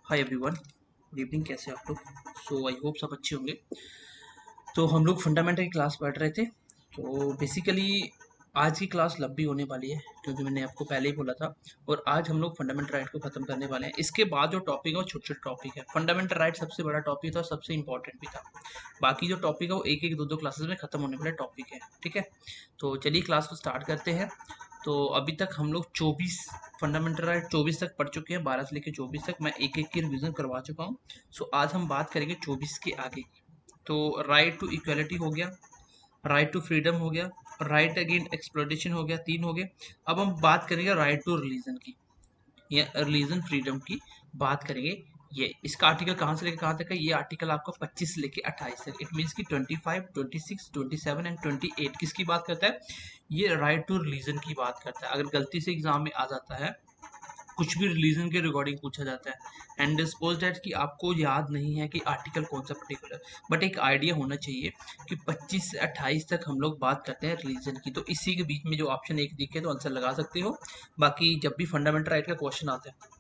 Hi everyone, good evening. कैसे हैं आप लोग? सो आई होप सब अच्छे होंगे। तो हम लोग फंडामेंटल की क्लास पढ़ रहे थे। तो बेसिकली आज की क्लास लंबी होने वाली है क्योंकि मैंने आपको पहले ही बोला था। और आज हम लोग फंडामेंटल राइट को ख़त्म करने वाले हैं। इसके बाद जो टॉपिक है वो छोटे छोटे टॉपिक है। फंडामेंटल राइट सबसे बड़ा टॉपिक था और सबसे इंपॉर्टेंट भी था। बाकी जो टॉपिक है वो एक एक दो दो क्लासेस में ख़त्म होने वाले टॉपिक है। ठीक है, तो चलिए क्लास को स्टार्ट करते हैं। तो अभी तक हम लोग 24 फंडामेंटल राइट 24 तक पढ़ चुके हैं। 12 से लेकर 24 तक मैं एक एक की रिवीजन करवा चुका हूँ। सो आज हम बात करेंगे 24 के आगे की। तो राइट टू इक्वलिटी हो गया, राइट टू फ्रीडम हो गया, राइट अगेंस्ट एक्सप्लॉइटेशन हो गया, 3 हो गए। अब हम बात करेंगे राइट टू रिलीजन की या रिलीजन फ्रीडम की बात करेंगे। ये इसका आर्टिकल कहाँ से लेकर कहाँ तक है? ये आर्टिकल आपका 25 से लेकर 28 तक। इट मीन्स कि 25, 26, 27 एंड 28 किसकी बात करता है? ये राइट टू रिलीजन की बात करता है। अगर गलती से एग्जाम में आ जाता है, कुछ भी रिलीजन के रिगार्डिंग पूछा जाता है एंड सपोज दैट कि आपको याद नहीं है कि आर्टिकल कौन सा पर्टिकुलर, बट एक आइडिया होना चाहिए कि 25 से 28 तक हम लोग बात करते हैं रिलीजन की। तो इसी के बीच में जो ऑप्शन एक दिखे तो आंसर लगा सकते हो। बाकी जब भी फंडामेंटल राइट का क्वेश्चन आता है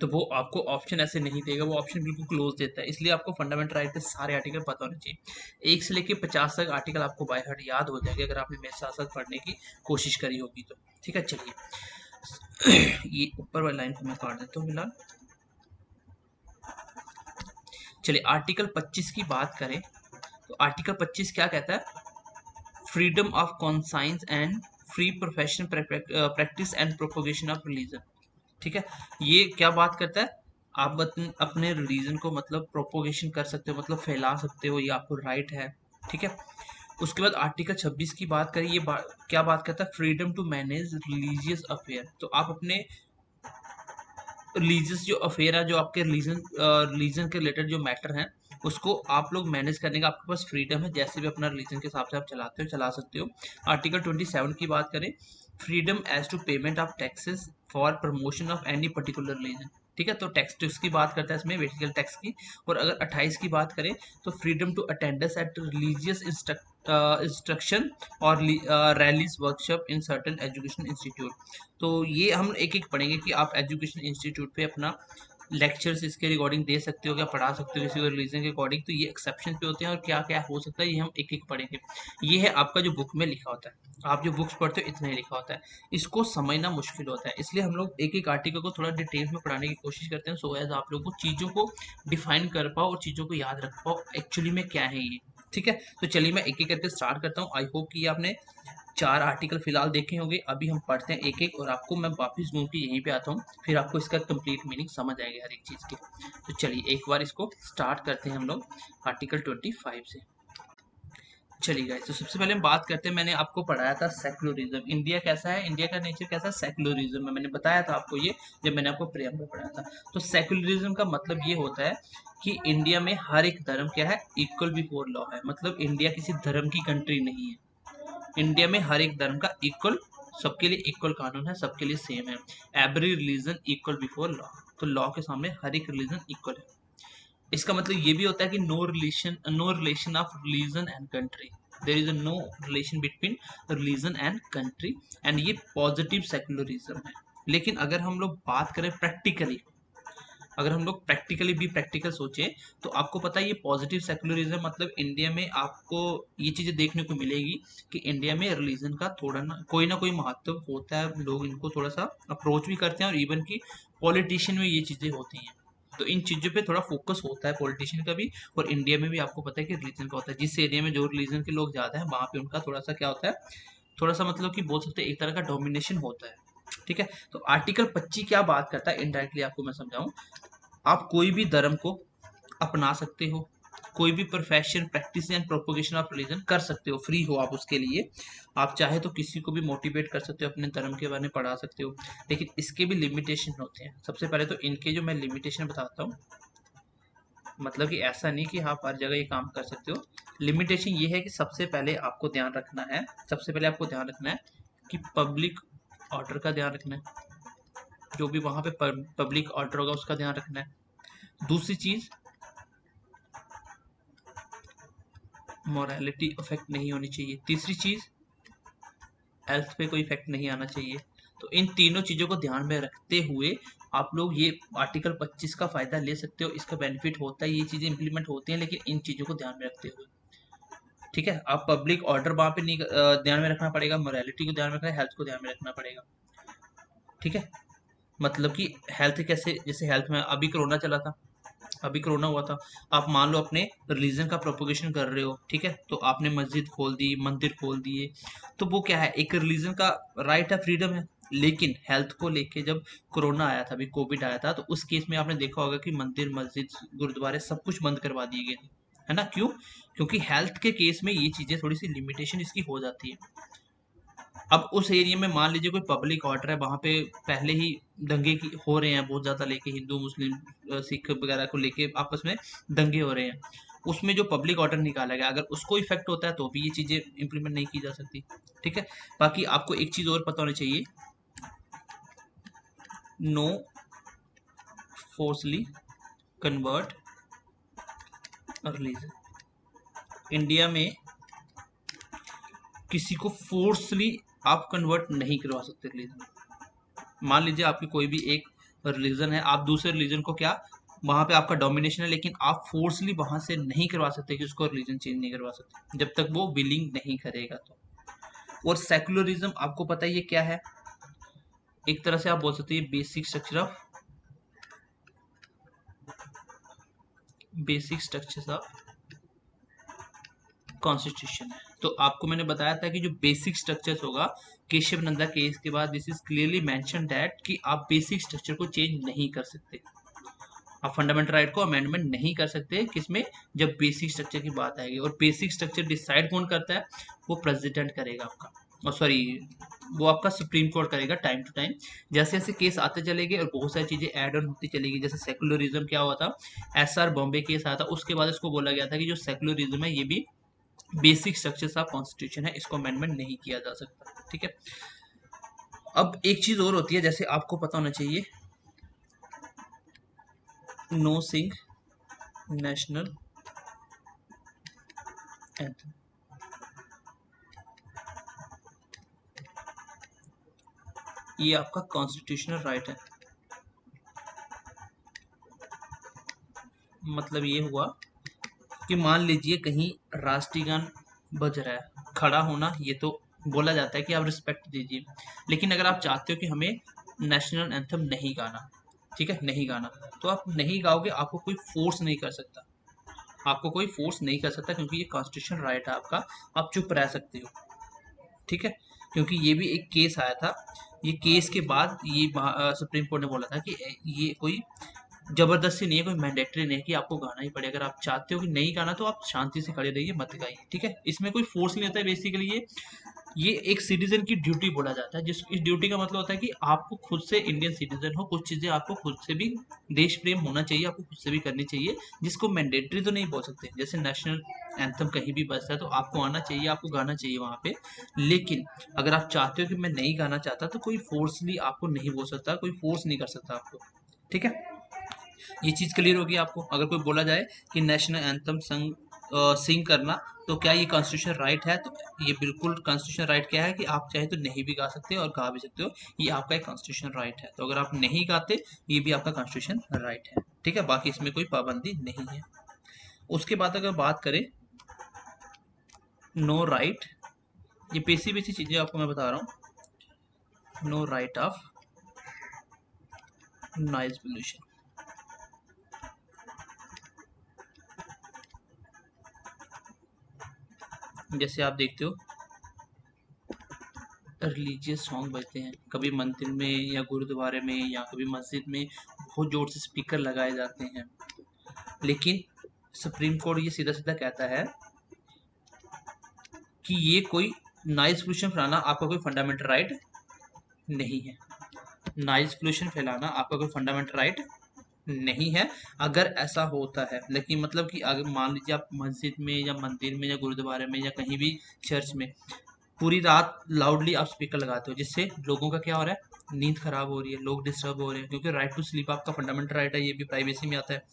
तो वो आपको ऑप्शन ऐसे नहीं देगा, वो ऑप्शन बिल्कुल क्लोज देता है। इसलिए आपको फंडामेंटल राइट के सारे आर्टिकल पता होने चाहिए। 1 से लेके 50 तक आर्टिकल आपको बाय हार्ट याद हो जाएगा अगर आपने मेरे साथ साथ पढ़ने की कोशिश करी होगी तो। ठीक है, चलिए ये ऊपर वाली लाइन को मैं काट देता हूँ फिलहाल। चलिए आर्टिकल 25 की बात करें तो आर्टिकल 25 क्या कहता है? Freedom of conscience and free professional practice and propagation of religion. ठीक है, ये क्या बात करता है? आप अपने रिलीजन को मतलब प्रोपोगेशन कर सकते हो, मतलब फैला सकते हो, ये आपको राइट है। ठीक है, उसके बाद आर्टिकल 26 की बात करें, ये क्या बात करता है? Freedom to manage religious affair. तो आप अपने रिलीजियस जो अफेयर है, जो आपके रिलीजन के रिलेटेड जो मैटर हैं, उसको आप लोग मैनेज करने का आपके पास फ्रीडम है। जैसे भी अपना रिलीजन के हिसाब से आप चलाते हो, चला सकते हो। आर्टिकल 27 की बात करें, freedom as to payment of taxes for promotion of any particular religion. ठीक है, तो टैक्स की बात करता है इसमें, बेसिकल टैक्स की। और अगर 28 की बात करें तो freedom to attendance at religious instruction और religious workshop in certain education institute. तो ये हम एक एक पढ़ेंगे कि आप एजुकेशन इंस्टीट्यूट पे अपना लेक्चर्स इसके रिगार्डिंग दे सकते हो, क्या पढ़ा सकते हो किसी को रिलीजन के अकॉर्डिंग। तो ये एक्सेप्शन पे होते हैं और क्या क्या हो सकता है ये हम एक एक पढ़ेंगे। ये है आपका जो बुक में लिखा होता है, आप जो बुक्स पढ़ते हो इतना ही लिखा होता है। इसको समझना मुश्किल होता है, इसलिए हम लोग एक एक आर्टिकल को थोड़ा डिटेल्स में पढ़ाने की कोशिश करते हैं, सो एज आप लोगों को चीज़ों को डिफाइन कर पाओ और चीज़ों को याद रख पाओ एक्चुअली में क्या है ये। ठीक है, तो चलिए मैं एक एक करके स्टार्ट करता हूँ। आई होप कि आपने 4 आर्टिकल फिलहाल देखे होंगे। अभी हम पढ़ते हैं एक एक और आपको मैं वापस घूम के यहीं पे आता हूँ, फिर आपको इसका कंप्लीट मीनिंग समझ आएगा हर एक चीज़ की। तो चलिए एक बार इसको स्टार्ट करते हैं हम लोग आर्टिकल 25 से। चलिए गाइस, तो सबसे पहले हम बात करते हैं, मैंने आपको पढ़ाया था सेक्युलरिज्म। इंडिया कैसा है, इंडिया का नेचर कैसा है? सेक्युलरिज्म में मैंने बताया था आपको ये, जब मैंने आपको प्रेम पढ़ाया था। तो सेक्युलरिज्म का मतलब ये होता है कि इंडिया में हर एक धर्म क्या है? इक्वल बिफोर लॉ है। मतलब इंडिया किसी धर्म की कंट्री नहीं है। इंडिया में हर एक धर्म का इक्वल, सबके लिए इक्वल कानून है, सबके लिए सेम है। Every religion equal before law. तो लॉ के सामने हर एक रिलीजन इक्वल है। इसका मतलब ये भी होता है कि no relation of religion and country. There is no relation between religion and country. And ये पॉजिटिव सेक्युलरिज्म है। लेकिन अगर हम लोग बात करें प्रैक्टिकली, अगर हम लोग प्रैक्टिकली भी प्रैक्टिकल सोचें तो आपको पता है ये पॉजिटिव सेक्युलरिज्म मतलब इंडिया में आपको ये चीज़ें देखने को मिलेगी कि इंडिया में रिलीजन का थोड़ा ना कोई महत्व होता है। लोग इनको थोड़ा सा अप्रोच भी करते हैं और इवन की पॉलिटिशियन में ये चीज़ें होती हैं। तो इन चीज़ों पे थोड़ा फोकस होता है पॉलिटिशियन का भी। और इंडिया में भी आपको पता है कि रिलीजन का होता है। जिस एरिया में जो रिलीजन के लोग ज़्यादा हैं वहाँ पे उनका थोड़ा सा क्या होता है, थोड़ा सा मतलब कि बोल सकते हैं एक तरह का डोमिनेशन होता है। ठीक है, तो आर्टिकल 25 क्या बात करता है इनडायरेक्टली आपको मैं समझाऊं। आप कोई भी धर्म को अपना सकते हो, कोई भी profession practice and propagation of religion कर सकते हो, फ्री हो आप उसके लिए। आप चाहे तो किसी को भी मोटिवेट कर सकते हो, अपने धर्म के बारे में पढ़ा सकते हो। लेकिन इसके भी लिमिटेशन होते हैं। सबसे पहले तो इनके जो मैं लिमिटेशन बताता हूँ, मतलब कि ऐसा नहीं कि आप हर जगह ये काम कर सकते हो। लिमिटेशन ये है कि सबसे पहले आपको ध्यान रखना है, सबसे पहले आपको ध्यान रखना है कि पब्लिक ऑर्डर का ध्यान रखना है। जो भी वहाँ पे पब्लिक ऑर्डर होगा उसका ध्यान रखना है। दूसरी चीज़, मोरालिटी अफेक्ट नहीं होनी चाहिए। तीसरी चीज़, हेल्थ पे कोई इफेक्ट नहीं आना चाहिए। तो इन तीनों चीज़ों को ध्यान में रखते हुए आप लोग ये आर्टिकल 25 का फ़ायदा ले सकते हो। इसका बेनिफिट होता है, ये चीज़ें इंप्लीमेंट होती हैं, लेकिन इन चीज़ों को ध्यान में रखते हुए। ठीक है, आप पब्लिक ऑर्डर वहाँ पे नहीं ध्यान में रखना पड़ेगा, मोरालिटी को ध्यान में रखना है, हेल्थ को ध्यान में रखना पड़ेगा। ठीक है, मतलब कि हेल्थ कैसे, जैसे हेल्थ में अभी कोरोना चला था, अभी कोरोना हुआ था, आप मान लो अपने रिलीजन का प्रोपोगेशन कर रहे हो, ठीक है, तो आपने मस्जिद खोल दी, मंदिर खोल दिए, तो वो क्या है, एक रिलीजन का राइट है, फ्रीडम है। लेकिन हेल्थ को लेके जब कोरोना आया था, अभी कोविड आया था, तो उस केस में आपने देखा होगा कि मंदिर, मस्जिद, गुरुद्वारे सब कुछ बंद करवा दिए गए थे, है ना? क्यों? क्योंकि हेल्थ के केस में ये चीजें थोड़ी सी लिमिटेशन इसकी हो जाती है। अब उस एरिया में मान लीजिए कोई पब्लिक ऑर्डर है, वहां पे पहले ही दंगे की हो रहे हैं बहुत ज्यादा, लेके हिंदू मुस्लिम सिख वगैरह को लेके आपस में दंगे हो रहे हैं, उसमें जो पब्लिक ऑर्डर निकाला गया, अगर उसको इफेक्ट होता है तो भी ये चीजें इंप्लीमेंट नहीं की जा सकती। ठीक है, बाकी आपको एक चीज और पता होनी चाहिए, नो फोर्सली कन्वर्ट रिलीजन। इंडिया में किसी को फोर्सली आप कन्वर्ट नहीं करवा सकते रिलीजन। मान लीजिए आपकी कोई भी एक रिलीजन है, आप दूसरे रिलीजन को क्या, वहां पे आपका डोमिनेशन है, लेकिन आप फोर्सली वहां से नहीं करवा सकते कि उसको रिलीजन चेंज नहीं करवा सकते जब तक वो विलिंग नहीं करेगा तो। और सेकुलरिज्म आपको पता ही है क्या है, एक तरह से आप बोल सकते हैं बेसिक स्ट्रक्चर ऑफ कॉन्स्टिट्यूशन है। तो आपको मैंने बताया था कि जो बेसिक स्ट्रक्चर्स होगा, केशव नंदा केस के बाद this is clearly mention that कि आप बेसिक स्ट्रक्चर को चेंज नहीं कर सकते, आप फंडामेंटल राइट को अमेंडमेंट नहीं कर सकते किसमें, जब बेसिक स्ट्रक्चर की बात आएगी। और बेसिक स्ट्रक्चर डिसाइड कौन करता है, वो प्रेसिडेंट करेगा आपका, और सॉरी वो आपका सुप्रीम कोर्ट करेगा टाइम टू टाइम। जैसे जैसे केस आते चलेंगे और बहुत सारी चीजें ऐड ऑन होती चलेगी, जैसे सेकुलरिज्म क्या हुआ था, एसआर बॉम्बे केस आया था, उसके बाद इसको बोला गया था कि जो सेकुलरिज्म है ये भी बेसिक स्ट्रक्चर्स ऑफ कॉन्स्टिट्यूशन है, इसको अमेंडमेंट नहीं किया जा सकता। ठीक है, अब एक चीज और होती है, जैसे आपको पता होना चाहिए, नो सिंग नेशनल एंथम। ये आपका कॉन्स्टिट्यूशनल राइट है। मतलब ये हुआ कि मान लीजिए कहीं राष्ट्रीय गान बज रहा है, खड़ा होना ये तो बोला जाता है कि आप रिस्पेक्ट दीजिए, लेकिन अगर आप चाहते हो कि हमें नेशनल एंथम नहीं गाना, ठीक है, नहीं गाना, तो आप नहीं गाओगे, आपको कोई फोर्स नहीं कर सकता, आपको कोई फोर्स नहीं कर सकता, क्योंकि ये कॉन्स्टिट्यूशनल राइट है आपका, आप चुप रह सकते हो। ठीक है, क्योंकि ये भी एक केस आया था, ये केस के बाद ये सुप्रीम कोर्ट ने बोला था कि ये कोई जबरदस्ती नहीं है, कोई मैंडेटरी नहीं है कि आपको गाना ही पड़े, अगर आप चाहते हो कि नहीं गाना तो आप शांति से खड़े रहिए, मत गाइए। ठीक है, इसमें कोई फोर्स नहीं होता है, बेसिकली ये एक सिटीजन की ड्यूटी बोला जाता है, जिस इस ड्यूटी का मतलब होता है कि आपको खुद से इंडियन सिटीजन हो, कुछ चीजें आपको खुद से भी देश प्रेम होना चाहिए, आपको खुद से भी करनी चाहिए, जिसको मैंडेटरी तो नहीं बोल सकते। जैसे नेशनल एंथम कहीं भी बजता है तो आपको आना चाहिए, आपको गाना चाहिए वहां पे, लेकिन अगर आप चाहते हो कि मैं नहीं गाना चाहता तो कोई फोर्सली आपको नहीं बोल सकता, कोई फोर्स नहीं कर सकता आपको। ठीक है, ये चीज क्लियर होगी आपको। अगर कोई बोला जाए कि नेशनल एंथम सिंग करना, तो क्या ये कॉन्स्टिट्यूशन राइट है, तो ये बिल्कुल कॉन्स्टिट्यूशन राइट क्या है कि आप चाहे तो नहीं भी गा सकते हो और गा भी सकते हो, ये आपका एक कॉन्स्टिट्यूशन राइट है। तो अगर आप नहीं गाते, ये भी आपका कॉन्स्टिट्यूशन राइट है। ठीक है, बाकी इसमें कोई पाबंदी नहीं है। उसके बाद अगर बात करें नो राइट, ये बेसिक बेसिक चीजें आपको मैं बता रहा हूँ, no right of noise pollution. जैसे आप देखते हो रिलीजियस सॉन्ग बजते हैं, कभी मंदिर में या गुरुद्वारे में या कभी मस्जिद में बहुत जोर से स्पीकर लगाए जाते हैं, लेकिन सुप्रीम कोर्ट ये सीधा सीधा कहता है कि ये कोई नॉइज पोल्यूशन फैलाना आपका कोई फंडामेंटल राइट नहीं है। नॉइज पोल्यूशन फैलाना आपका कोई फंडामेंटल राइट नहीं है। अगर ऐसा होता है, लेकिन मतलब कि अगर मान लीजिए आप मस्जिद में या मंदिर में या गुरुद्वारे में या कहीं भी चर्च में पूरी रात लाउडली आप स्पीकर लगाते हो, जिससे लोगों का क्या हो रहा है, नींद खराब हो रही है, लोग डिस्टर्ब हो रहे हैं, क्योंकि राइट टू स्लीप आपका फंडामेंटल राइट है, ये भी प्राइवेसी में आता है।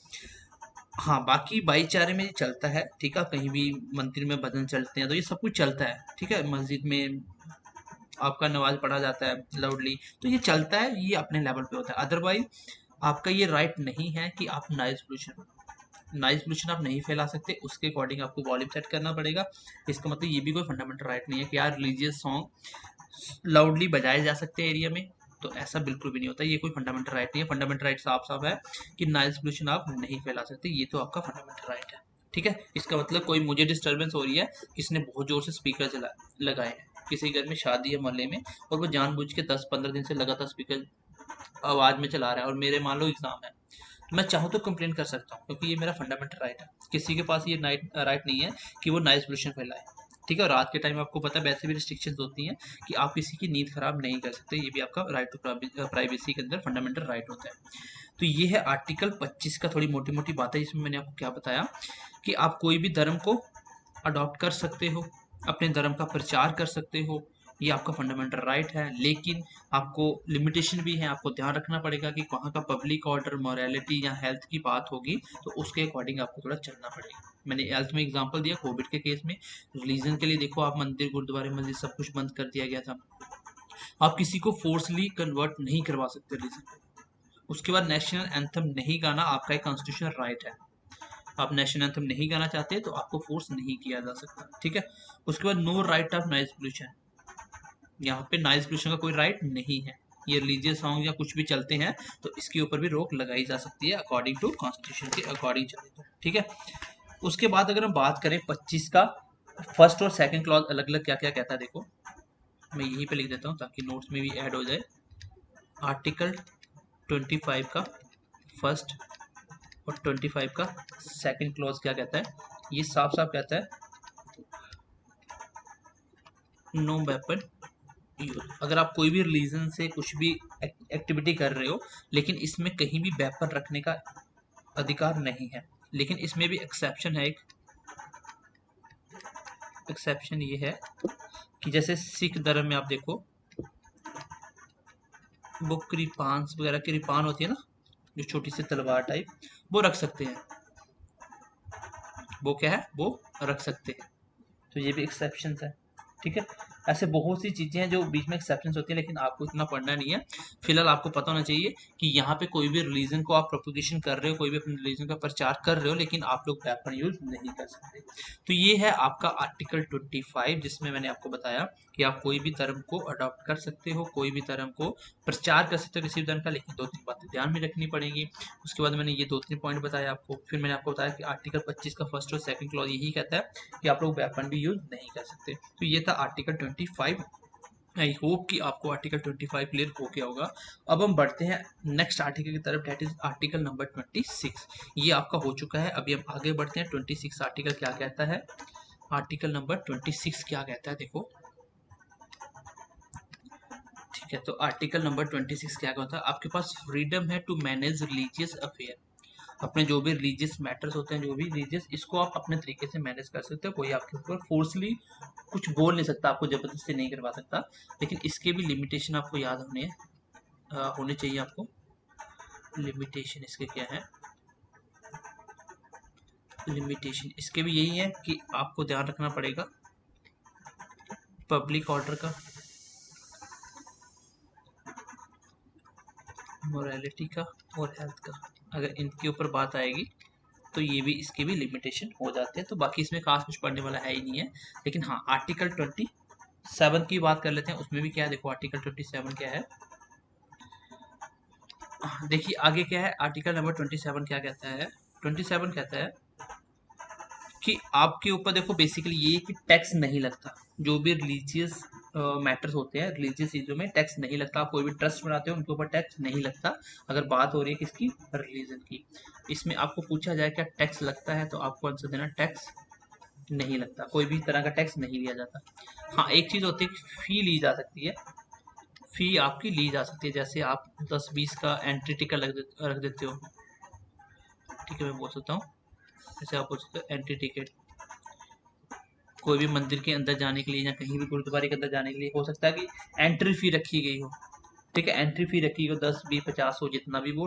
हाँ, बाकी भाईचारे में चलता है, ठीक है, कहीं भी मंदिर में भजन चलते हैं तो ये सब कुछ चलता है, ठीक है, मस्जिद में आपका नमाज पढ़ा जाता है लाउडली, तो ये चलता है, ये अपने लेवल पे होता है। अदरवाइज आपका ये राइट नहीं है कि आप नॉइज पोल्यूशन आप नहीं फैला सकते, उसके अकॉर्डिंग आपको वॉल्यूम सेट करना पड़ेगा। इसका मतलब ये भी कोई फंडामेंटल राइट नहीं है कि यार रिलीजियस सॉन्ग लाउडली बजाए जा सकते हैं एरिया में, तो ऐसा बिल्कुल भी नहीं होता। ये कोई फंडामेंटल राइट नहीं है। फंडामेंटल राइट साफ साफ है कि नॉइज पोल्यूशन आप नहीं फैला सकते, ये तो आपका फंडामेंटल राइट है। ठीक है, इसका मतलब कोई मुझे डिस्टर्बेंस हो रही है, किसी ने बहुत जोर से स्पीकर लगाए हैं किसी घर में शादी है मोहल्ले में, और वो जानबूझ के 10-15 दिन से लगातार स्पीकर आवाज में चला रहा है, और मेरे मान लो एग्जाम है, मैं चाहूँ तो कंप्लेन कर सकता हूँ, क्योंकि ये मेरा फंडामेंटल राइट है। किसी के पास ये राइट नहीं है कि वो नॉइज पोल्यूशन फैलाए। ठीक है, और रात के टाइम आपको पता है वैसे भी रिस्ट्रिक्शंस होती हैं कि आप किसी की नींद खराब नहीं कर सकते, ये भी आपका राइट टू प्राइवेसी के अंदर फंडामेंटल राइट होता है। तो ये है आर्टिकल 25 का थोड़ी मोटी मोटी बात है, जिसमें मैंने आपको क्या बताया कि आप कोई भी धर्म को अडॉप्ट कर सकते हो, अपने धर्म का प्रचार कर सकते हो, ये आपका फंडामेंटल राइट है। लेकिन आपको लिमिटेशन भी है, आपको ध्यान रखना पड़ेगा कि वहाँ का पब्लिक ऑर्डर, मॉरलिटी या हेल्थ की बात होगी तो उसके अकॉर्डिंग आपको थोड़ा चलना पड़ेगा। मैंने हेल्थ में एग्जांपल दिया कोविड के केस में। रिलीजन के लिए देखो, आप मंदिर, गुरुद्वारे, मस्जिद सब कुछ बंद कर दिया गया था, आप किसी को फोर्सली कन्वर्ट नहीं करवा सकते रिलीजन। उसके बाद नेशनल एंथम नहीं गाना आपका एक कॉन्स्टिट्यूशनल राइट है। आप नेशनल एंथम नहीं गाना चाहते तो आपको फोर्स नहीं किया जा सकता। ठीक है, उसके बाद no right of noise pollution, यहाँ पे नॉइज पोल्यूशन का कोई राइट नहीं है। ये रिलीजियस सॉन्ग या कुछ भी चलते हैं तो इसके ऊपर भी रोक लगाई जा सकती है अकॉर्डिंग टू कॉन्स्टिट्यूशन के अकॉर्डिंग चले तो। ठीक है, उसके बाद अगर हम बात करें 25 का फर्स्ट और सेकंड क्लॉज अलग अलग क्या क्या कहता है, देखो मैं यहीं पे लिख देता हूँ ताकि नोट्स में भी ऐड हो जाए। आर्टिकल 25 का फर्स्ट और 25 का सेकंड क्लॉज क्या कहता है, ये साफ साफ कहता है नो वेपन यूज। अगर आप कोई भी रिलीजन से कुछ भी एक्टिविटी कर रहे हो, लेकिन इसमें कहीं भी वेपन रखने का अधिकार नहीं है। लेकिन इसमें भी एक्सेप्शन है, एक एक्सेप्शन ये है कि जैसे सिख धर्म में आप देखो, वो कृपान वगैरह की रिपान होती है ना, जो छोटी सी तलवार टाइप, वो रख सकते हैं। वो क्या है, वो रख सकते हैं, तो ये भी एक्सेप्शन है। ठीक है, ऐसे बहुत सी चीजें हैं जो बीच में एक्सेप्शंस होती है, लेकिन आपको इतना पढ़ना नहीं है। फिलहाल आपको पता होना चाहिए कि यहाँ पे कोई भी रिलीजन को आप प्रोपोगेशन कर रहे हो, कोई भी अपने रिलीजन का प्रचार कर रहे हो, लेकिन आप लोग वेपन यूज नहीं कर सकते। तो ये है आपका आर्टिकल 25, जिसमें मैंने आपको बताया कि आप कोई भी धर्म को अडॉप्ट कर सकते हो, कोई भी धर्म को प्रचार कर सकते हो किसी भी धर्म का, लेकिन 2-3 बातें ध्यान में रखनी पड़ेंगी। उसके बाद मैंने ये 2-3 पॉइंट बताया आपको। फिर मैंने आपको बताया कि आर्टिकल 25 का फर्स्ट और सेकंड क्लॉज यही कहता है कि आप लोग वेपन भी यूज नहीं कर सकते। तो ये था आर्टिकल 25। आई होप कि आपको आर्टिकल 25 क्लियर हो गया होगा। अब हम बढ़ते हैं नेक्स्ट आर्टिकल की तरफ, डेट इज आर्टिकल नंबर 26। ये आपका हो चुका है, अभी हम आगे बढ़ते हैं। 26 आर्टिकल क्या कहता है, आर्टिकल नंबर 26 क्या कहता है, देखो। ठीक है, तो आर्टिकल नंबर 26 क्या कहता है, आपके पास फ्रीडम है टू मैनेज रिलीजियस अफेयर। अपने जो भी रिलीजियस मैटर्स होते हैं, जो भी रिलीजियस, इसको आप अपने तरीके से मैनेज कर सकते हो। कोई आपके ऊपर फोर्सली कुछ बोल नहीं सकता, आपको जबरदस्ती नहीं करवा सकता। लेकिन इसके भी लिमिटेशन आपको याद होने चाहिए आपको। लिमिटेशन इसके क्या है, लिमिटेशन इसके भी यही है कि आपको ध्यान रखना पड़ेगा पब्लिक ऑर्डर का, मोरालिटी का और हेल्थ का। अगर इनके ऊपर बात आएगी तो ये भी, इसके भी लिमिटेशन हो जाते हैं। तो बाकी इसमें खास कुछ पढ़ने वाला है ही नहीं है। लेकिन हाँ, आर्टिकल 27 की बात कर लेते हैं, उसमें भी क्या है, देखो आर्टिकल 27 क्या है। देखिए आगे क्या है, आर्टिकल नंबर 27 क्या कहता है। 27 कहता है कि आपके ऊपर, देखो बेसिकली ये कि टैक्स नहीं लगता। जो भी रिलीजियस मैटर्स होते हैं, रिलीजियस चीज़ों में टैक्स नहीं लगता। आप कोई भी ट्रस्ट बनाते हो, उनके ऊपर टैक्स नहीं लगता। अगर बात हो रही है किसकी, रिलीजन की। इसमें आपको पूछा जाए क्या टैक्स लगता है, तो आपको आंसर देना टैक्स नहीं लगता, कोई भी तरह का टैक्स नहीं लिया जाता। हाँ, एक चीज़ होती है कि फ़ी ली जा सकती है, फ़ी आपकी ली जा सकती है। जैसे आप 10-20 का एंट्री टिकट रख देते हो। ठीक है, मैं बोल सकता हूँ, जैसे आप बोल सकते हो एंट्री टिकट, कोई भी मंदिर के अंदर जाने के लिए या कहीं भी गुरुद्वारे के अंदर जाने के लिए हो सकता है कि एंट्री फ़ी रखी गई हो। ठीक है, एंट्री फ़ी रखी हो 10, 20, 50 हो, जितना भी वो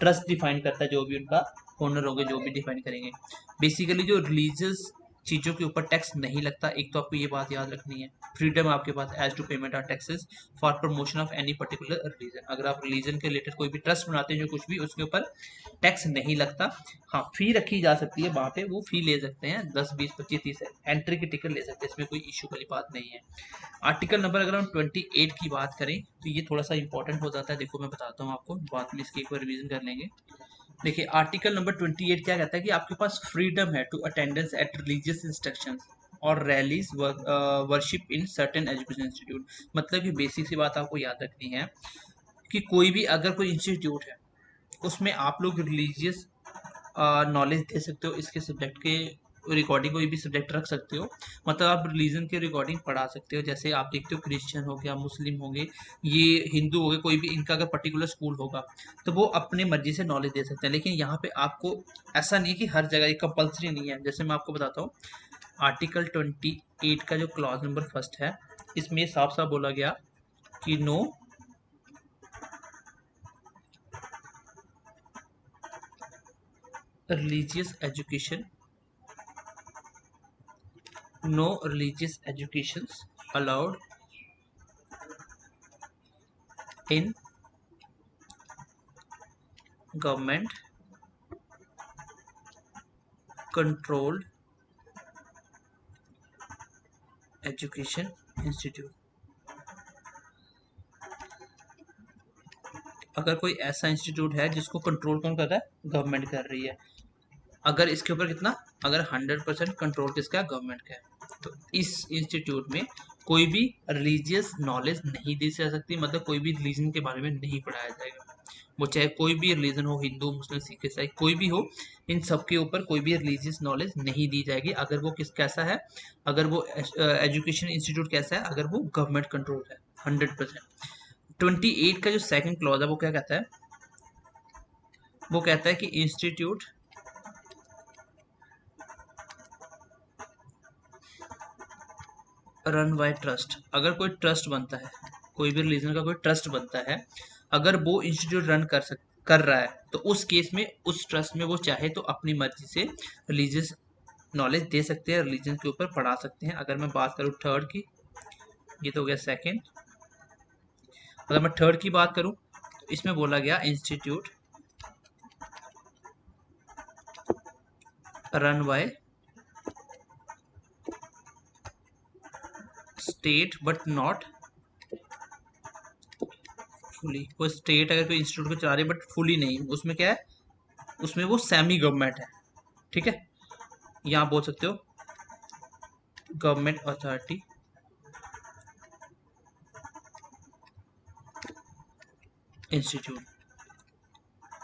ट्रस्ट डिफाइन करता है, जो भी उनका ओनर होंगे, जो भी डिफाइन करेंगे। बेसिकली जो रिलीजियस चीज़ों के ऊपर टैक्स नहीं लगता। एक तो आपको ये बात याद रखनी है, फ्रीडम आपके पास as to payment or taxes for promotion of any particular religion. अगर आप रिलीजन के रिलेटेड कोई भी ट्रस्ट बनाते हैं जो कुछ भी, उसके ऊपर टैक्स नहीं लगता। हाँ, फी रखी जा सकती है वहाँ पे, वो फी ले सकते हैं 10, 20, 25, 30 एंट्री की टिकट ले सकते हैं, इसमें कोई इशू वाली बात नहीं है। आर्टिकल नंबर अगर हम 28 की बात करें तो ये थोड़ा सा इंपॉर्टेंट हो जाता है। देखो मैं बताता हूँ आपको, बाद में इसकी एक बार रिवीजन कर लेंगे। देखिए आर्टिकल नंबर 28 क्या कहता है कि आपके पास फ्रीडम है to attendance at religious instructions और religious worship in certain education institute. मतलब कि बेसिक सी बात आपको याद रखनी है कि कोई भी अगर कोई इंस्टीट्यूट है उसमें आप लोग रिलीजियस नॉलेज दे सकते हो, इसके सब्जेक्ट के रिकॉर्डिंग कोई भी सब्जेक्ट रख सकते हो। मतलब आप रिलीजन के रिकॉर्डिंग पढ़ा सकते हो। जैसे आप देखते हो क्रिश्चियन हो गया, मुस्लिम हो गए, ये हिंदू हो गए, कोई भी इनका अगर पर्टिकुलर स्कूल होगा तो वो अपने मर्जी से नॉलेज दे सकते हैं। लेकिन यहाँ पे आपको ऐसा नहीं है कि हर जगह ये कंपलसरी नहीं है। जैसे मैं आपको बताता हूँ, आर्टिकल 28 का जो क्लॉज नंबर फर्स्ट है, इसमें साफ साफ बोला गया कि no religious education, no religious educations allowed in government controlled education institute। अगर कोई ऐसा इंस्टीट्यूट है जिसको कंट्रोल कौन कर रहा है, गवर्नमेंट कर रही है, अगर इसके ऊपर कितना, अगर 100% कंट्रोल किसका है, गवर्नमेंट का है, तो इस इंस्टीट्यूट में कोई भी रिलीजियस नॉलेज नहीं दी जा सकती। मतलब कोई भी रिलीजन के बारे में नहीं पढ़ाया जाएगा, वो चाहे कोई भी रिलीजन हो, हिंदू, मुस्लिम, सिख, ईसाई, कोई भी हो, इन सब के ऊपर कोई भी रिलीजियस नॉलेज नहीं दी जाएगी। अगर वो किस कैसा है, अगर वो एजुकेशन इंस्टीट्यूट कैसा है, अगर वो गवर्नमेंट कंट्रोल है 100%। 28 का जो सेकंड क्लॉज है वो क्या कहता है, वो कहता है कि इंस्टीट्यूट रन बाय ट्रस्ट। अगर कोई ट्रस्ट बनता है, कोई भी रिलीजन का कोई ट्रस्ट बनता है, अगर वो इंस्टीट्यूट रन कर रहा है तो उस केस में उस ट्रस्ट में वो चाहे तो अपनी मर्जी से रिलीजियस नॉलेज दे सकते हैं, रिलीजन के ऊपर पढ़ा सकते हैं। अगर मैं बात करूँ थर्ड की, ये तो हो गया सेकंड। अगर मैं थर्ड की बात करूँ तो इसमें बोला गया institute run by state but not fully. कोई स्टेट अगर कोई इंस्टीट्यूट को चला रही है बट फुली नहीं, उसमें क्या है, उसमें वो सेमी गवर्नमेंट है, ठीक है। यहाँ बोल सकते हो गवर्नमेंट अथॉरिटी इंस्टीट्यूट।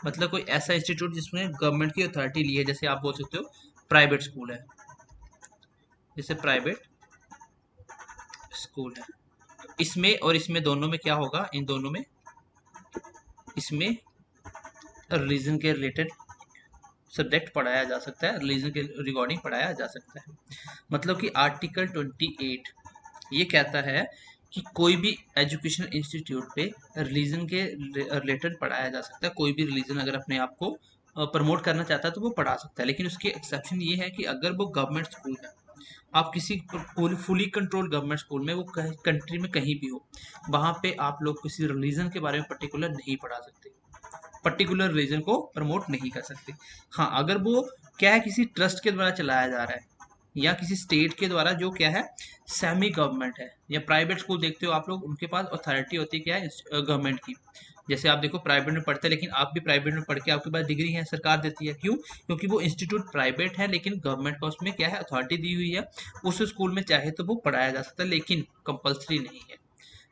मतलब कोई ऐसा इंस्टीट्यूट जिसमें गवर्नमेंट की अथॉरिटी ली है। जैसे आप बोल सकते हो प्राइवेट स्कूल है, जैसे प्राइवेट स्कूल है, इसमें और इसमें दोनों में क्या होगा, इन दोनों में, इसमें रिलीजन के रिलेटेड सब्जेक्ट पढ़ाया जा सकता है, रिलीजन के रिगार्डिंग पढ़ाया जा सकता है। मतलब कि आर्टिकल 28 ये कहता है कि कोई भी एजुकेशन इंस्टीट्यूट पे रिलीजन के रिलेटेड पढ़ाया जा सकता है। कोई भी रिलीजन अगर अपने आप को प्रमोट करना चाहता है तो वो पढ़ा सकता है। लेकिन उसकी एक्सेप्शन ये है कि अगर वो गवर्नमेंट स्कूल है, आप किसी फुली कंट्रोल गवर्नमेंट स्कूल में, वो कंट्री में कहीं भी हो, वहाँ पे आप लोग किसी रिलीजन के बारे में पर्टिकुलर नहीं पढ़ा सकते, पर्टिकुलर रिलीजन को प्रमोट नहीं कर सकते। हाँ, अगर वो क्या है, किसी ट्रस्ट के द्वारा चलाया जा रहा है या किसी स्टेट के द्वारा जो क्या है सेमी गवर्नमेंट है, या प्राइवेट स्कूल देखते हो आप लोग, उनके पास अथॉरिटी होती है क्या है, गवर्नमेंट की। जैसे आप देखो प्राइवेट में पढ़ते हैं, लेकिन आप भी प्राइवेट में पढ़ के आपके पास डिग्री है, सरकार देती है, क्यों, क्योंकि वो इंस्टीट्यूट प्राइवेट है लेकिन गवर्नमेंट का उसमें क्या है, अथॉरिटी दी हुई है। उस स्कूल में चाहे तो वो पढ़ाया जा सकता है, लेकिन कंपलसरी नहीं है,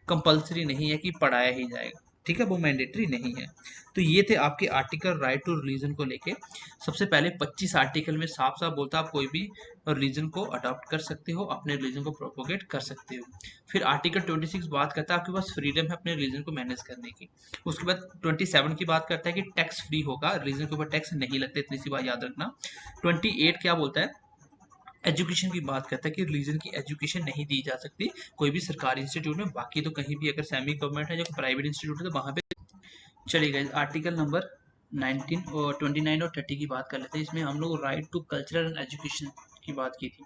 कंपलसरी नहीं है कि पढ़ाया ही जाएगा, ठीक है, वो मैंडेटरी नहीं है। तो ये थे आपके आर्टिकल राइट टू रिलीजन को लेके। सबसे पहले 25 आर्टिकल में साफ साफ बोलता है आप कोई भी रिलीजन को अडॉप्ट कर सकते हो, अपने रिलीजन को प्रोपोगेट कर सकते हो। फिर आर्टिकल 26 बात करता है आपके पास फ्रीडम है अपने रिलीजन को मैनेज करने की। उसके बाद 27 की बात करता है कि टैक्स फ्री होगा, रिलीजन के ऊपर टैक्स नहीं लगता, इतनी सी बात याद रखना। 28 क्या बोलता है, एजुकेशन की बात करता है कि रिलीजन की एजुकेशन नहीं दी जा सकती कोई भी सरकारी इंस्टीट्यूट में। बाकी तो कहीं भी अगर सेमी गवर्नमेंट है, जो प्राइवेट इंस्टीट्यूट है, तो वहाँ पे चलेगा। आर्टिकल नंबर 19 और 29 और 30 की बात कर लेते हैं। इसमें हम लोग right to cultural and education की बात की थी।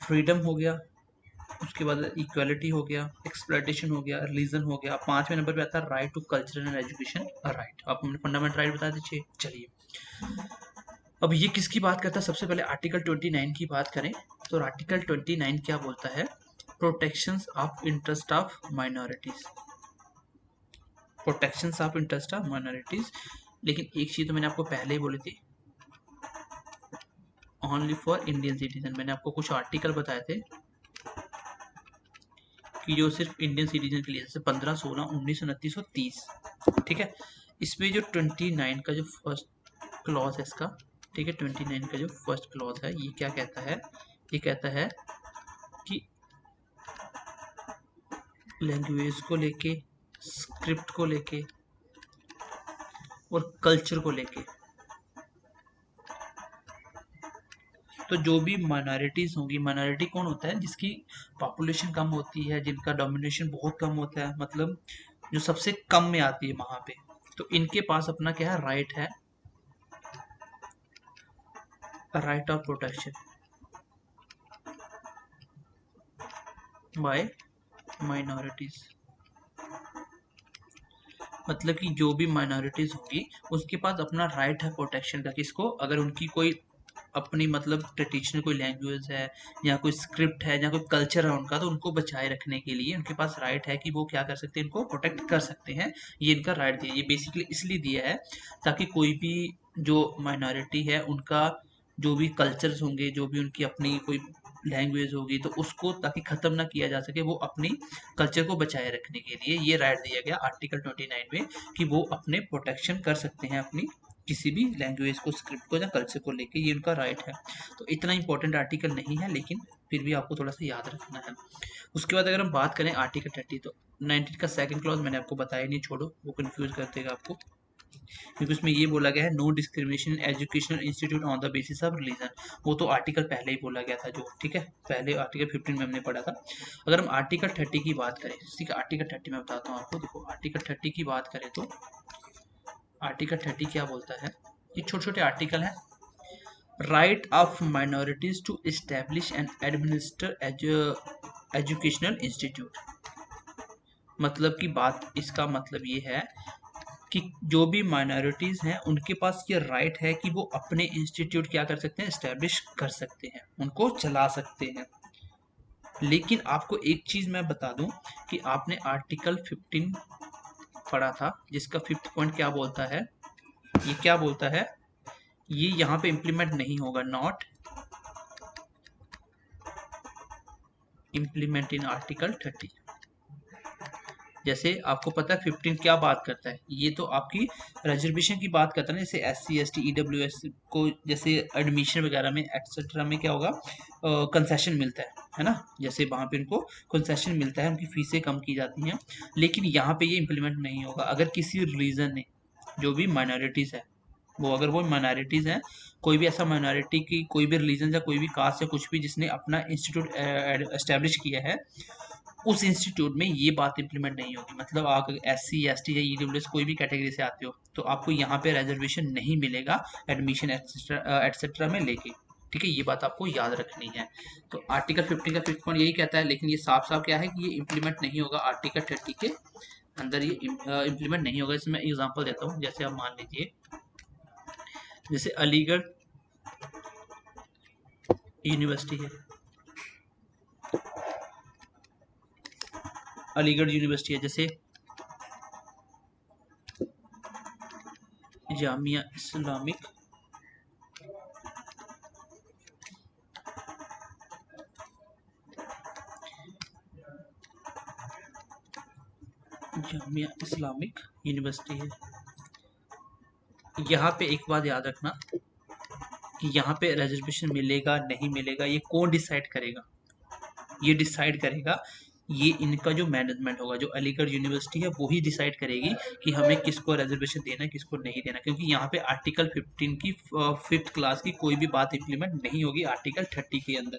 फ्रीडम हो गया, उसके बाद इक्वालिटी हो गया, एक्सप्लॉयटेशन हो गया, रिलीजन हो गया, 5वें नंबर पे आता है right to culture and education right. आप हमने फंडामेंटल राइट बता दीजिए। चलिए अब ये किसकी बात करता है, सबसे पहले आर्टिकल 29 की बात करें तो आर्टिकल 29 क्या बोलता है, protections of interest of minorities, protections of interest of minorities. लेकिन एक चीज तो मैंने आपको पहले ही बोली थी, ओनली फॉर इंडियन सिटीजन। मैंने आपको कुछ आर्टिकल बताए थे कि जो सिर्फ इंडियन सिटीजन के लिए, जैसे 15, 16, 19, 29 और 30, ठीक है। इसमें जो 29 का जो फर्स्ट क्लॉज है इसका, ठीक है, 29 का जो फर्स्ट क्लॉज है ये क्या कहता है, ये कहता है कि लैंग्वेज को लेके, स्क्रिप्ट को लेके और कल्चर को लेके, तो जो भी माइनॉरिटीज होंगी, माइनॉरिटी कौन होता है, जिसकी पॉपुलेशन कम होती है, जिनका डोमिनेशन बहुत कम होता है, मतलब जो सबसे कम में आती है वहां पे, तो इनके पास अपना क्या है, राइट है, right of protection bye minorities. मतलब कि जो भी माइनॉरिटीज होगी उसके पास अपना राइट है प्रोटेक्शन का, किसको, अगर उनकी कोई अपनी मतलब ट्रेडिशनल कोई लैंग्वेज है या कोई स्क्रिप्ट है या कोई कल्चर है उनका, तो उनको बचाए रखने के लिए उनके पास राइट है कि वो क्या कर सकते हैं, इनको प्रोटेक्ट कर सकते हैं। ये इनका राइट दिया, ये बेसिकली इसलिए दिया है ताकि कोई भी जो माइनॉरिटी है उनका जो भी कल्चर्स होंगे, जो भी उनकी अपनी कोई लैंग्वेज होगी, तो उसको ताकि खत्म ना किया जा सके, वो अपनी कल्चर को बचाए रखने के लिए ये राइट दिया गया आर्टिकल 29 में कि वो अपने प्रोटेक्शन कर सकते हैं अपनी किसी भी लैंग्वेज को, स्क्रिप्ट को या कल्चर को लेके, ये उनका राइट है। तो इतना इंपॉर्टेंट आर्टिकल नहीं है, लेकिन फिर भी आपको थोड़ा सा याद रखना है। उसके बाद अगर हम बात करें आर्टिकल 30, तो 19 का सेकंड क्लॉज मैंने आपको बताया नहीं, छोड़ो वो कंफ्यूज कर देगा आपको, क्योंकि उसमें ये बोला गया है no discrimination educational institute on the basis of religion. वो तो आर्टिकल पहले ही बोला गया था जो, ठीक है, पहले आर्टिकल 15 में हमने पढ़ा था। अगर हम आर्टिकल 30 की बात करें, ठीक है, आर्टिकल 30 में बताता हूँ आपको, देखो आर्टिकल 30 की बात करें तो आर्टिकल 30 क्या बोलता है, ये छोटे छोटे आर्टिकल हैं। Right of minorities to establish and administer educational institute. मतलब की बात, इसका मतलब ये है कि जो भी माइनॉरिटीज हैं उनके पास ये राइट है कि वो अपने इंस्टीट्यूट क्या कर सकते हैं, एस्टेब्लिश कर सकते हैं, उनको चला सकते हैं। लेकिन आपको एक चीज मैं बता दूं कि आपने आर्टिकल 15 पढ़ा था, जिसका 5th पॉइंट क्या बोलता है, ये क्या बोलता है, ये यहाँ पे इम्प्लीमेंट नहीं होगा, नॉट इम्प्लीमेंट इन आर्टिकल 30। जैसे आपको पता है 15 क्या बात करता है, ये तो आपकी रिजर्वेशन की बात करता है ना, जैसे SC ST EWS को जैसे एडमिशन वगैरह में एक्सेट्रा में क्या होगा, कंसेशन मिलता है ना, जैसे वहाँ पे उनको कंसेशन मिलता है, उनकी फीसें कम की जाती हैं। लेकिन यहाँ पे ये इम्प्लीमेंट नहीं होगा अगर किसी रीजन ने, जो भी माइनॉरिटीज़ है वो, अगर वो माइनॉरिटीज़ हैं, कोई भी ऐसा माइनॉरिटी की कोई भी रिलीजन या कोई भी कास्ट या कुछ भी जिसने अपना इंस्टीट्यूट एस्टेब्लिश किया है, उस इंस्टीट्यूट में ये बात इंप्लीमेंट नहीं होगी। मतलब आप SC ST या EWS कोई भी कैटेगरी से आते हो तो आपको यहाँ पे रिजर्वेशन नहीं मिलेगा एडमिशन एक्सेट्रा में लेके, ठीक है, ये बात आपको याद रखनी है। तो आर्टिकल 15 का 5th पॉइंट यही कहता है, लेकिन ये साफ साफ क्या है कि ये इम्प्लीमेंट नहीं होगा आर्टिकल 30 के अंदर, ये इम्प्लीमेंट नहीं होगा। इसमें एग्जाम्पल देता हूँ, जैसे आप मान लीजिए, जैसे अलीगढ़ यूनिवर्सिटी है, अलीगढ़ यूनिवर्सिटी है, जैसे Jamia Islamic Jamia Islamic university है। यहाँ पे एक बात याद रखना कि यहाँ पे रिजर्वेशन मिलेगा नहीं मिलेगा ये कौन डिसाइड करेगा, ये डिसाइड करेगा, ये इनका जो मैनेजमेंट होगा, जो अलीगढ़ यूनिवर्सिटी है वही डिसाइड करेगी कि हमें किसको रिजर्वेशन देना है किसको नहीं देना, क्योंकि यहाँ पे आर्टिकल 15 की 5th क्लास की कोई भी बात इम्प्लीमेंट नहीं होगी आर्टिकल 30 के अंदर।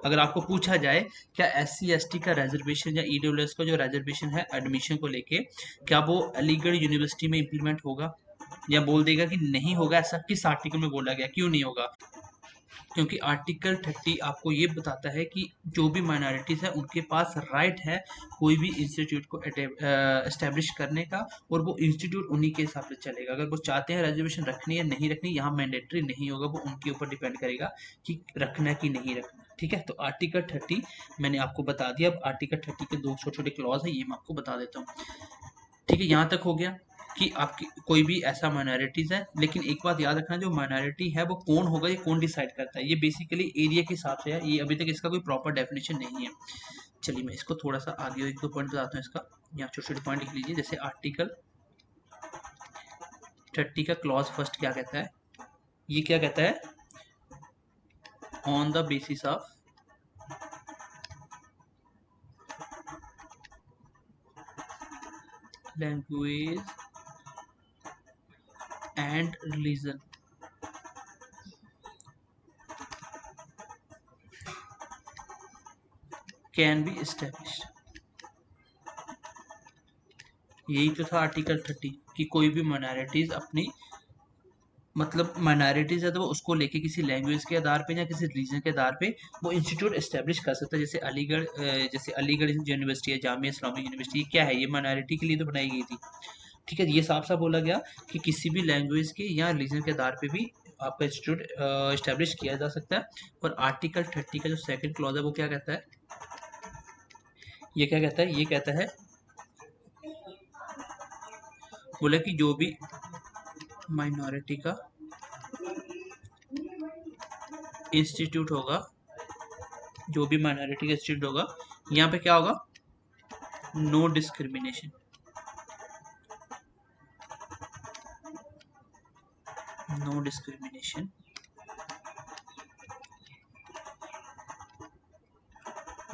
अगर आपको पूछा जाए क्या SC ST का रिजर्वेशन या EWS का जो रिजर्वेशन है एडमिशन को लेके, क्या वो अलीगढ़ यूनिवर्सिटी में इम्प्लीमेंट होगा, या बोल देगा कि नहीं होगा, ऐसा किस आर्टिकल में बोला गया, क्यों नहीं होगा, क्योंकि आर्टिकल 30 आपको ये बताता है कि जो भी माइनॉरिटीज़ है उनके पास राइट है कोई भी इंस्टीट्यूट को एस्टेब्लिश करने का, और वो इंस्टीट्यूट उन्हीं के हिसाब से चलेगा। अगर वो चाहते हैं रिजर्वेशन रखनी या नहीं रखनी, यहाँ मैंडेटरी नहीं होगा, वो उनके ऊपर डिपेंड करेगा कि रखना कि नहीं रखना। ठीक है, तो आर्टिकल 30 मैंने आपको बता दिया। अब आर्टिकल 30 के दो छोटे छोटे क्लॉज है, ये मैं आपको बता देता हूँ। ठीक है, यहाँ तक हो गया कि आपकी कोई भी ऐसा माइनॉरिटीज़ है। लेकिन एक बात याद रखना, जो माइनॉरिटी है वो कौन होगा, ये कौन डिसाइड करता है, ये बेसिकली एरिया के हिसाब से है। ये अभी तक इसका कोई प्रॉपर डेफिनेशन नहीं है। चलिए मैं इसको थोड़ा सा आगे एक दो पॉइंट बताता हूँ इसका। यहाँ छोटे छोटे पॉइंट लिख लीजिए। जैसे आर्टिकल 30 का क्लॉज फर्स्ट क्या कहता है, ये क्या कहता है, on the basis of language and religion can be established. यही तो था आर्टिकल 30 कि कोई भी माइनॉरिटीज अपनी, मतलब माइनॉरिटीज है तो वो उसको लेके किसी लैंग्वेज के आधार पे या किसी रीजन के आधार पे वो इंस्टीट्यूट एस्टेब्लिश कर सकता है। जैसे अलीगढ़ यूनिवर्सिटी है, जामिया इस्लामिक यूनिवर्सिटी, ये क्या है, ये माइनॉरिटी के लिए तो बनाई गई थी। ठीक है, ये साफ साफ बोला गया कि किसी भी लैंग्वेज के या रीजन के आधार पे भी आपका इंस्टीट्यूट एस्टेब्लिश किया जा सकता है। और आर्टिकल 30 का जो सेकंड क्लॉज है वो क्या कहता है, ये क्या कहता है, ये कहता है, बोला कि जो भी माइनॉरिटी का इंस्टीट्यूट होगा, जो भी माइनॉरिटी का इंस्टीट्यूट होगा, यहाँ पे क्या होगा, no discrimination, no discrimination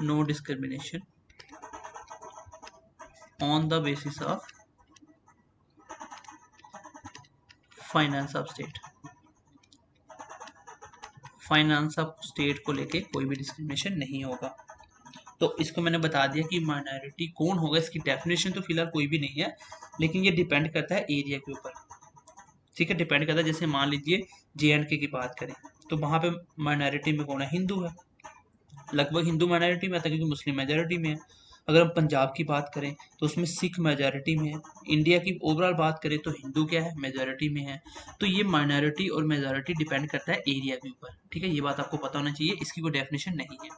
no discrimination on the basis of finance of state. Finance of state को लेके कोई भी डिस्क्रिमिनेशन नहीं होगा। तो इसको मैंने बता दिया कि माइनॉरिटी कौन होगा। इसकी डेफिनेशन तो फिलहाल कोई भी नहीं है, लेकिन ये डिपेंड करता है एरिया के ऊपर। ठीक है, डिपेंड करता है। जैसे मान लीजिए JNK की बात करें तो वहाँ पे माइनॉरिटी में कौन है, हिंदू है, लगभग हिंदू माइनॉरिटी में आता है क्योंकि मुस्लिम मेजॉरिटी में है। अगर हम पंजाब की बात करें तो उसमें सिख मेजॉरिटी में है। इंडिया की ओवरऑल बात करें तो हिंदू क्या है, मेजॉरिटी में है। तो ये माइनॉरिटी और मेजॉरिटी डिपेंड करता है एरिया के ऊपर। ठीक है, ये बात आपको पता होना चाहिए, इसकी कोई डेफिनेशन नहीं है।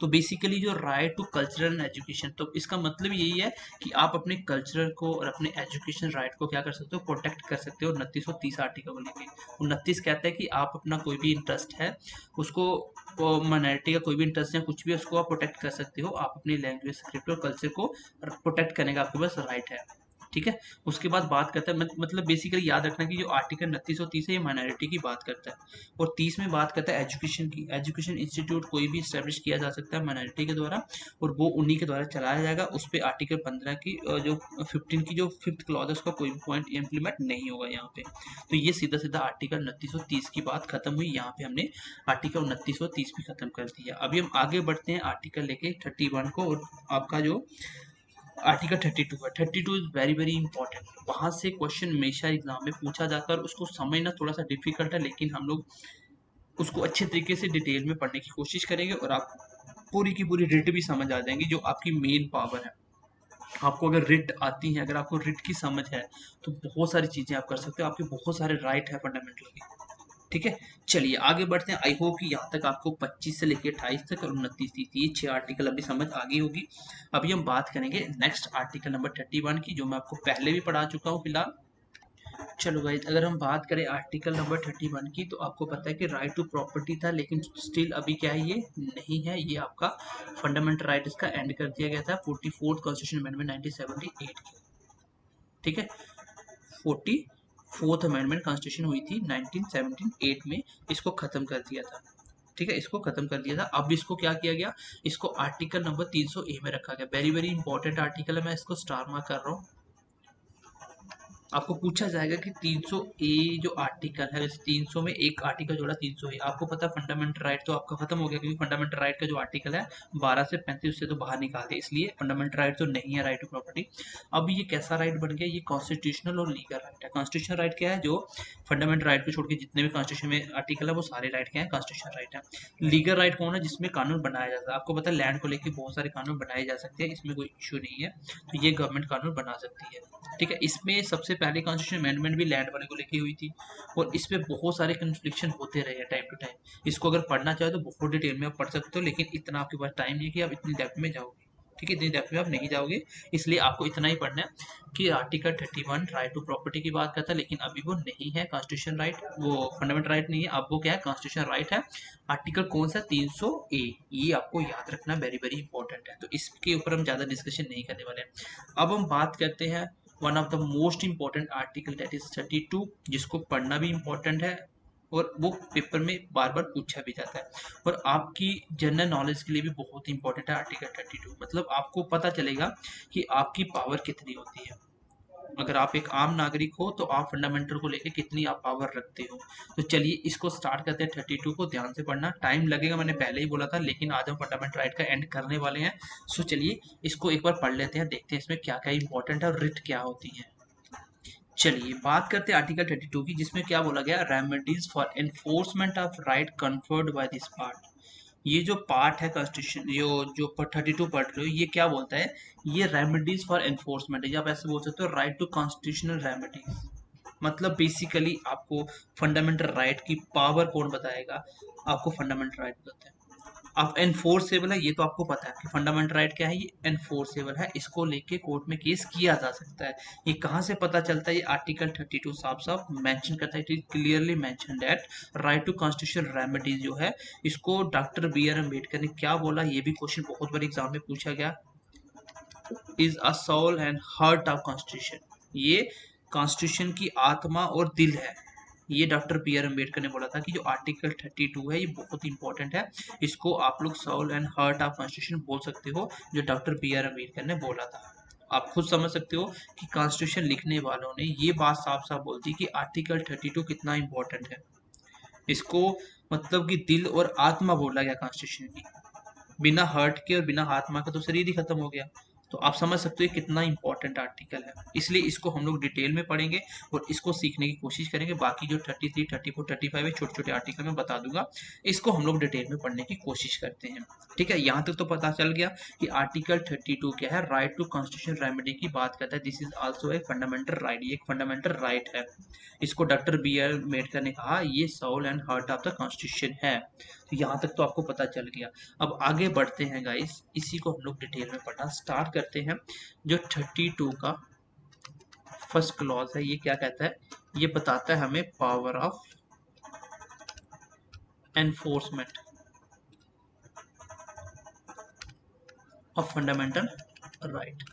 तो बेसिकली जो right to cultural and education, तो इसका मतलब यही है कि आप अपने कल्चरल को और अपने एजुकेशन राइट को क्या कर सकते हो, प्रोटेक्ट कर सकते हो 2930 आर्टिकल को लेके। 29 कहता है कि आप अपना कोई भी इंटरेस्ट है उसको, माइनॉरिटी का कोई भी इंटरेस्ट या कुछ भी, उसको आप प्रोटेक्ट कर सकते हो। आप अपनी लैंग्वेज, स्क्रिप्ट और कल्चर को प्रोटेक्ट करने का आपके पास राइट है। ठीक है, उसके बाद बात करता है, मतलब बेसिकली याद रखना कि जो आर्टिकल 2930 है ये माइनॉरिटी की बात करता है। और 30 में बात करता है एजुकेशन की। एजुकेशन इंस्टीट्यूट कोई भी स्टैब्लिश किया जा सकता है माइनॉरिटी के द्वारा, और वो उन्हीं के द्वारा चलाया जाएगा। उस पर आर्टिकल 15 की जो 15 की जो फिफ्थ क्लॉज है उसका कोई भी पॉइंट इम्प्लीमेंट नहीं होगा यहाँ पे। तो ये सीधा सीधा आर्टिकल 2930 की बात खत्म हुई। यहाँ पे हमने आर्टिकल 2930 भी खत्म कर दिया। अभी हम आगे बढ़ते हैं आर्टिकल लेके 31 को। और आपका जो आर्टिकल 32 है, 32 इज वेरी वेरी इंपॉर्टेंट। वहां से क्वेश्चन हमेशा एग्जाम में पूछा जाता है और उसको समझना थोड़ा सा डिफिकल्ट है, लेकिन हम लोग उसको अच्छे तरीके से डिटेल में पढ़ने की कोशिश करेंगे और आप पूरी की पूरी रिट भी समझ आ जाएंगी, जो आपकी मेन पावर है। आपको अगर रिट आती है, अगर आपको रिट की समझ है, तो बहुत सारी चीजें आप कर सकते हो, आपके बहुत सारे राइट है फंडामेंटल की। ठीक है, चलिए आगे बढ़ते हैं। आई होप कि यहाँ तक आपको 25 से लेकर 28 तक और 29 ये 6 आर्टिकल अभी समझ आ गई होगी। अभी हम बात करेंगे नेक्स्ट आर्टिकल नंबर 31 की, जो मैं आपको पहले भी पढ़ा चुका हूँ फिलहाल। चलो गाइस, अगर हम बात करें आर्टिकल नंबर 31 की, तो आपको पता है कि राइट टू प्रॉपर्टी था, लेकिन स्टिल अभी क्या है, ये नहीं है। ये आपका फंडामेंटल राइट इसका एंड कर दिया गया था 44th कॉन्स्टिट्यूशन अमेंडमेंट 1978 की। ठीक है, 44th अमेंडमेंट कॉन्स्टिट्यूशन हुई थी 1978 में, इसको खत्म कर दिया था। ठीक है, इसको खत्म कर दिया था। अब इसको क्या किया गया, इसको आर्टिकल नंबर 300A में रखा गया। वेरी वेरी इंपॉर्टेंट आर्टिकल है, मैं इसको स्टार मार्क कर रहा हूँ। आपको पूछा जाएगा कि 300 ए जो आर्टिकल है, जैसे 300 में एक आर्टिकल जोड़ा 300 ए, आपको पता है फंडामेंटल राइट तो आपका खत्म हो गया, क्योंकि फंडामेंटल राइट का जो आर्टिकल है 12 से 35 उससे तो बाहर निकाल दिया, इसलिए फंडामेंटल राइट तो नहीं है राइट टू प्रॉपर्टी। अब ये कैसा राइट बन गया, ये कॉन्स्टिट्यूशनल और लीगल राइट है। कॉन्स्टिट्यूशनल राइट क्या है, जो फंडामेंटल राइट को छोड़ के जितने भी कॉन्स्टिट्यूशन में आर्टिकल है वो सारे राइट क्या है, कॉन्स्टिट्यूशनल राइट है। लीगल राइट कौन है, जिसमें कानून बनाया जाता है। आपको पता है लैंड को लेकर बहुत सारे कानून बनाए जा सकते हैं, इसमें कोई इशू नहीं है, तो ये गवर्नमेंट कानून बना सकती है। ठीक है, इसमें सबसे पहले कॉन्स्टिट्यूशन अमेंडमेंट भी लैंड वाले को लेके हुई थी, और इस पे बहुत सारे कन्फ्लिक्शन होते रहे हैं टाइम टू टाइम। इसको अगर पढ़ना चाहो तो बहुत डिटेल में आप पढ़ सकते हो, लेकिन इतना आपके पास टाइम नहीं है कि आप इतनी डेप्थ में जाओगे। ठीक है, इतनी डेप्थ में आप नहीं जाओगे, इसलिए आपको इतना ही पढ़ना है कि आर्टिकल 31 राइट टू प्रॉपर्टी की बात करता है, लेकिन अभी वो नहीं है कॉन्स्टिट्यूशन राइट, वो फंडामेंटल राइट नहीं है, अब वो क्या है, कॉन्स्टिट्यूशन राइट है। आर्टिकल कौन सा, 300 ए, ये आपको याद रखना वेरी वेरी इंपॉर्टेंट है, तो इसके ऊपर हम ज़्यादा डिस्कशन नहीं करने वाले हैं। अब हम बात करते हैं one of the most important article, that is 32, जिसको पढ़ना भी इंपॉर्टेंट है और वो पेपर में बार बार पूछा भी जाता है, और आपकी जनरल नॉलेज के लिए भी बहुत इंपॉर्टेंट है आर्टिकल 32। मतलब आपको पता चलेगा कि आपकी पावर कितनी होती है। अगर आप एक आम नागरिक हो तो आप फंडामेंटल को लेके कितनी आप पावर रखते हो। तो चलिए इसको स्टार्ट करते हैं। 32 को ध्यान से पढ़ना, टाइम लगेगा मैंने पहले ही बोला था, लेकिन आज हम फंडामेंटल राइट का एंड करने वाले हैं। सो चलिए इसको एक बार पढ़ लेते हैं, देखते हैं इसमें क्या क्या इंपॉर्टेंट है और रिट क्या होती है। चलिए बात करते हैं आर्टिकल 32 की, जिसमें क्या बोला गया, remedies for enforcement of right conferred by this part. ये जो पार्ट है कॉन्स्टिट्यूशन, जो 32 पढ़ रहे हो, ये क्या बोलता है, ये रेमेडीज फॉर एनफोर्समेंट है, या आप ऐसे बोल सकते हो राइट टू कॉन्स्टिट्यूशनल रेमेडीज। मतलब बेसिकली आपको फंडामेंटल राइट की पावर कौन बताएगा, आपको फंडामेंटल राइट बताते हैं। अब एनफोर्सेबल है, ये तो आपको पता है कि फंडामेंटल राइट क्या है, ये एनफोर्सेबल है, इसको लेके कोर्ट में केस किया जा सकता है। ये कहाँ से पता चलता है, ये आर्टिकल 32 साफ साफ मेंशन करता है, it is clearly mention that right to constitutional remedies जो है, इसको डॉक्टर बी आर अम्बेडकर ने क्या बोला, ये भी क्वेश्चन बहुत बार एग्जाम में पूछा गया, is a soul and heart of constitution. ये कॉन्स्टिट्यूशन की आत्मा और दिल है, ये डॉक्टर बी आर अम्बेडकर ने बोला था कि जो आर्टिकल 32 है ये बहुत इंपॉर्टेंट है, इसको आप लोग soul and heart of constitution बोल सकते हो, जो डॉक्टर बी आर अम्बेडकर ने बोला था। आप खुद समझ सकते हो कि कॉन्स्टिट्यूशन लिखने वालों ने ये बात साफ साफ बोल दी कि आर्टिकल 32 कितना इंपॉर्टेंट है। इसको मतलब कि दिल और आत्मा बोला गया कॉन्स्टिट्यूशन की, बिना हार्ट के और बिना आत्मा का तो शरीर ही खत्म हो गया। तो आप समझ सकते हो कितना इंपॉर्टेंट आर्टिकल है, इसलिए इसको हम लोग डिटेल में पढ़ेंगे और इसको सीखने की कोशिश करेंगे। बाकी जो 33, 34, 35 है छोटे छोटे आर्टिकल में बता दूंगा, इसको हम लोग डिटेल में पढ़ने की कोशिश करते हैं। ठीक है, यहाँ तक तो पता चल गया कि आर्टिकल 32 क्या है, राइट टू कॉन्स्टिट्यूशन रेमेडी की बात करता है। This is also a fundamental right, ये एक फंडामेंटल राइट है। इसको डॉक्टर बी आर अम्बेडकर ने कहा ये soul and heart of the constitution है। तो यहाँ तक तो आपको पता चल गया। अब आगे बढ़ते हैं गाइस, इसी को हम लोग डिटेल में पढ़ना स्टार्ट करते हैं। जो 32 का फर्स्ट क्लॉज है, ये क्या कहता है, ये बताता है हमें power of enforcement of fundamental right.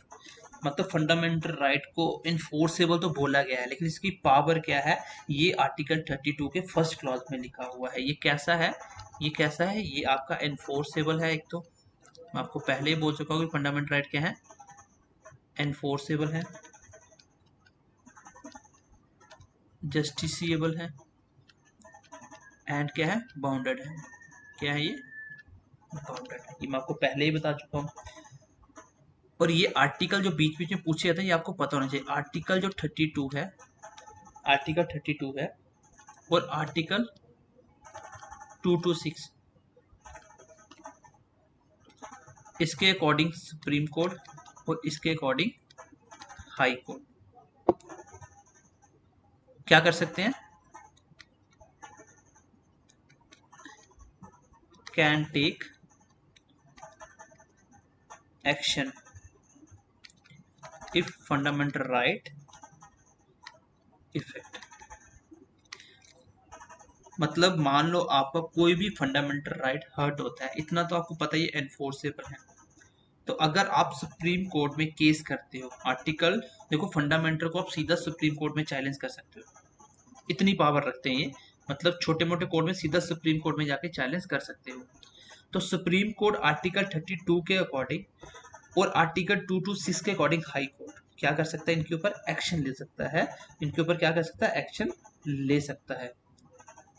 मतलब फंडामेंटल राइट को इनफोर्सेबल तो बोला गया है, लेकिन इसकी पावर क्या है, ये आर्टिकल 32 के फर्स्ट क्लॉज में लिखा हुआ है। ये कैसा है, ये कैसा है, ये आपका एनफोर्सेबल है। एक तो मैं आपको पहले ही बोल चुका हूँ कि फंडामेंटल राइट क्या है, एनफोर्सेबल है, जस्टिसिएबल है, एंड क्या है, बाउंडेड है। क्या है ये, बाउंडेड है, ये मैं आपको पहले ही बता चुका हूँ। और ये आर्टिकल जो बीच बीच में पूछे जाते हैं ये आपको पता होना चाहिए। आर्टिकल जो 32 है, आर्टिकल 32 है, और आर्टिकल 226 इसके अकॉर्डिंग सुप्रीम कोर्ट और इसके अकॉर्डिंग हाई कोर्ट क्या कर सकते हैं, can take action if fundamental right effect. मतलब मान लो आपका कोई भी फंडामेंटल राइट हर्ट होता है, इतना तो आपको पता ही एनफोर्सेबल है। तो अगर आप सुप्रीम कोर्ट में केस करते हो, आर्टिकल देखो फंडामेंटल को आप सीधा सुप्रीम कोर्ट में चैलेंज कर सकते हो, इतनी पावर रखते हैं ये। मतलब छोटे मोटे कोर्ट में सीधा सुप्रीम कोर्ट में जाके चैलेंज कर सकते हो। तो सुप्रीम कोर्ट आर्टिकल 32 के अकॉर्डिंग और आर्टिकल 226 के अकॉर्डिंग हाई कोर्ट क्या कर सकता है, इनके ऊपर एक्शन ले सकता है, इनके ऊपर क्या कर सकता है, एक्शन ले सकता है।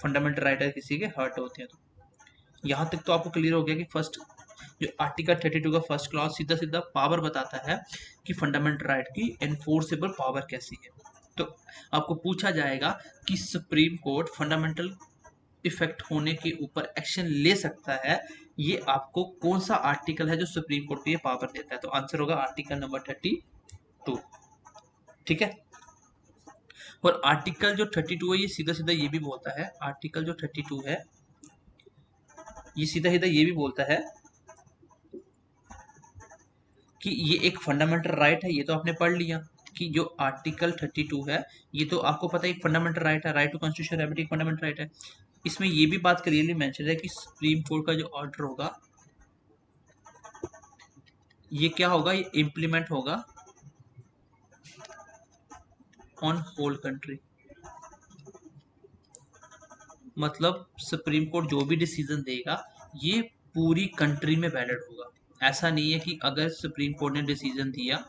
फंडामेंटल राइट है किसी के हर्ट होते हैं तो। यहाँ तक तो आपको क्लियर हो गया कि फर्स्ट जो आर्टिकल 32 का फर्स्ट क्लॉज सीधा सीधा पावर बताता है कि फंडामेंटल राइट की एनफोर्सेबल पावर कैसी है। तो आपको पूछा जाएगा कि सुप्रीम कोर्ट फंडामेंटल इफेक्ट होने के ऊपर एक्शन ले सकता है, ये आपको कौन सा आर्टिकल है जो सुप्रीम कोर्ट को ये पावर देता है, तो आंसर होगा आर्टिकल नंबर 32। ठीक है। और आर्टिकल जो 32 है ये सीधा सीधा ये भी बोलता है, आर्टिकल जो 32 है ये सीधा सीधा ये भी बोलता है कि ये एक फंडामेंटल राइट है, ये तो आपने पढ़ लिया कि जो आर्टिकल 32 है ये तो आपको पता है एक फंडामेंटल राइट है, right to constitution remedy fundamental right है। इसमें ये भी बात क्लियरली मेंशन है कि सुप्रीम कोर्ट का जो ऑर्डर होगा ये क्या होगा, ये इम्प्लीमेंट होगा ऑन होल कंट्री। मतलब सुप्रीम कोर्ट जो भी डिसीजन देगा ये पूरी कंट्री में वैलिड होगा। ऐसा नहीं है कि अगर सुप्रीम कोर्ट ने डिसीजन दिया,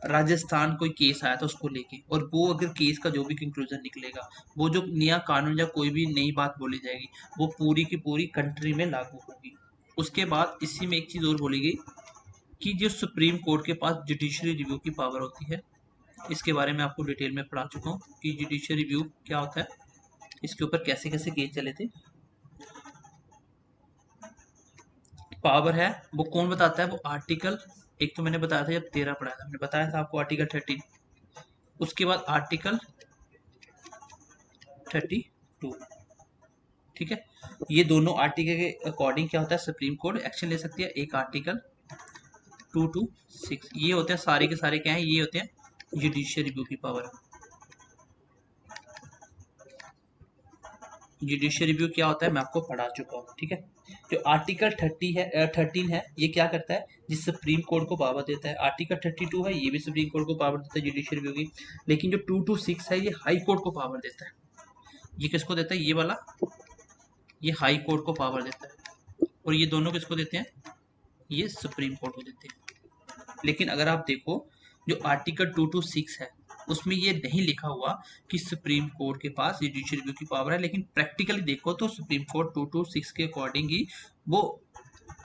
राजस्थान कोई केस आया था उसको लेके, और वो अगर केस का जो भी कंक्लूजन निकलेगा, वो जो नया कानून या कोई भी नई बात बोली जाएगी वो पूरी की पूरी कंट्री में लागू होगी। उसके बाद इसी में एक चीज़ और बोली गई कि जो सुप्रीम कोर्ट के पास जुडिशरी रिव्यू की पावर होती है, इसके बारे में आपको डिटेल में पढ़ा चुका हूँ कि जुडिशरी रिव्यू क्या होता है, इसके ऊपर कैसे कैसे केस चले थे। पावर है वो कौन बताता है, वो आर्टिकल, एक तो मैंने बताया था जब 13 पढ़ाया था, मैंने बताया था आपको आर्टिकल 13, उसके बाद आर्टिकल 32। ठीक है। ये दोनों आर्टिकल के अकॉर्डिंग क्या होता है, सुप्रीम कोर्ट एक्शन ले सकती है। एक आर्टिकल 2 to 6 ये होते हैं सारे के सारे क्या है, ये होते हैं जुडिशियल रिव्यू की पावर। जुडिशियल रिव्यू क्या होता है मैं आपको पढ़ा चुका हूँ। ठीक है। जो आर्टिकल 13 है ये क्या करता है, जिस सुप्रीम कोर्ट को पावर देता है। आर्टिकल 32 है ये भी सुप्रीम कोर्ट को पावर देता है जुडिशियल रिव्यू की, लेकिन जो 2 to 6 है ये हाई कोर्ट को पावर देता है। ये किसको देता है, ये वाला, ये हाई कोर्ट को पावर देता है, और ये दोनों किसको देते हैं, ये सुप्रीम कोर्ट को देते हैं। लेकिन अगर आप देखो जो आर्टिकल 2 to 6 है उसमें ये नहीं लिखा हुआ कि सुप्रीम कोर्ट के पास जुडिशियल रिव्यू की पावर है, लेकिन प्रैक्टिकली देखो तो सुप्रीम कोर्ट 2 to 6 के अकॉर्डिंग ही वो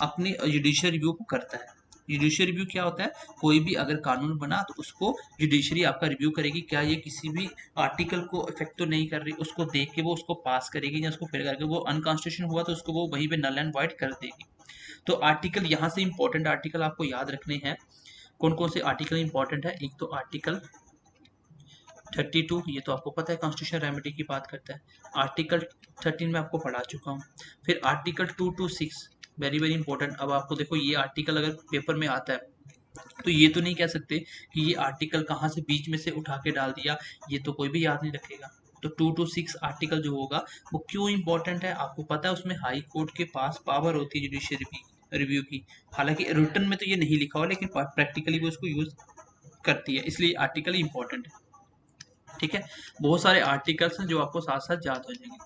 अपने जुडिशियल रिव्यू को करता है। जुडिशियल रिव्यू क्या होता है, कोई भी अगर कानून बना तो उसको जुडिशरी आपका रिव्यू करेगी, क्या ये किसी भी आर्टिकल को इफेक्ट तो नहीं कर रही, उसको देख के वो उसको पास करेगी, या उसको फेल करके वो अनकॉन्स्टिट्यूशन हुआ तो उसको वो वहीं पे नल एंड वाइड कर देगी। तो आर्टिकल यहाँ से इंपॉर्टेंट आर्टिकल आपको याद रखने हैं। कौन कौन से आर्टिकल इंपॉर्टेंट है, एक तो आर्टिकल 32 ये तो आपको पता है कॉन्स्टिट्यूशन रेमेडी की बात करता है। आर्टिकल 13 में आपको पढ़ा चुका हूँ। फिर article 2 to 6 very very important. अब आपको देखो ये आर्टिकल अगर पेपर में आता है तो ये तो नहीं कह सकते कि ये आर्टिकल कहाँ से बीच में से उठा के डाल दिया, ये तो कोई भी याद नहीं रखेगा। तो 2 to 6 आर्टिकल जो होगा वो क्यों इंपॉर्टेंट है, आपको पता है उसमें हाई कोर्ट के पास पावर होती है जुडिशियरी रिव्यू की। हालांकि रिटर्न में तो ये नहीं लिखा हुआ, लेकिन प्रैक्टिकली भी उसको यूज करती है, इसलिए आर्टिकल इंपॉर्टेंट है। ठीक है। बहुत सारे आर्टिकल्स हैं जो आपको साथ साथ याद हो जाएंगे।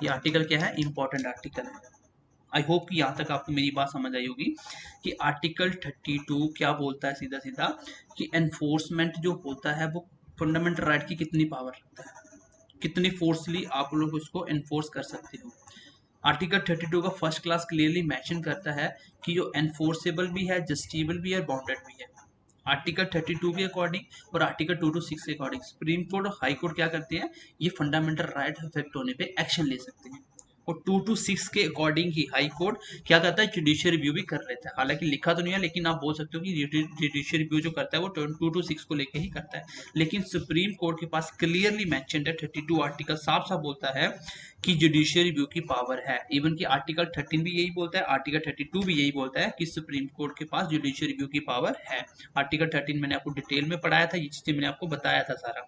ये आर्टिकल क्या है, इंपॉर्टेंट आर्टिकल है। आई होप कि यहाँ तक आपको मेरी बात समझ आई होगी कि आर्टिकल 32 क्या बोलता है, सीधा सीधा कि एनफोर्समेंट जो होता है वो फंडामेंटल राइट की कितनी पावर रखता है, कितनी फोर्सली आप लोग उसको एनफोर्स कर सकते हो। आर्टिकल 32 का फर्स्ट क्लास क्लियरली मेंशन करता है कि जो एनफोर्सेबल भी है, जस्टिबल भी है, बाउंडेड भी है। आर्टिकल 32 के अकॉर्डिंग और आर्टिकल 2 to 6 के अकॉर्डिंग सुप्रीम कोर्ट और हाई कोर्ट क्या करते हैं, ये फंडामेंटल राइट अफेक्ट होने पे एक्शन ले सकते हैं। और 2 to 6 के अकॉर्डिंग ही हाई कोर्ट क्या करता है, जुडिशियल रिव्यू भी कर लेता है। हालांकि लिखा तो नहीं है, लेकिन आप बोल सकते हो कि जुडिशियल रिव्यू जो करता है वो 2 to 6 को लेके ही करता है। लेकिन सुप्रीम कोर्ट के पास क्लियरली मेंशन्ड है, 32 आर्टिकल साफ साफ बोलता है कि जुडिशियल रिव्यू की पावर है। इवन कि आर्टिकल 13 भी यही बोलता है, आर्टिकल 32 भी यही बोलता है कि सुप्रीम कोर्ट के पास जुडिशियल रिव्यू की पावर है। आर्टिकल 13 मैंने आपको डिटेल में पढ़ाया था, ये चीजें मैंने आपको बताया था सारा।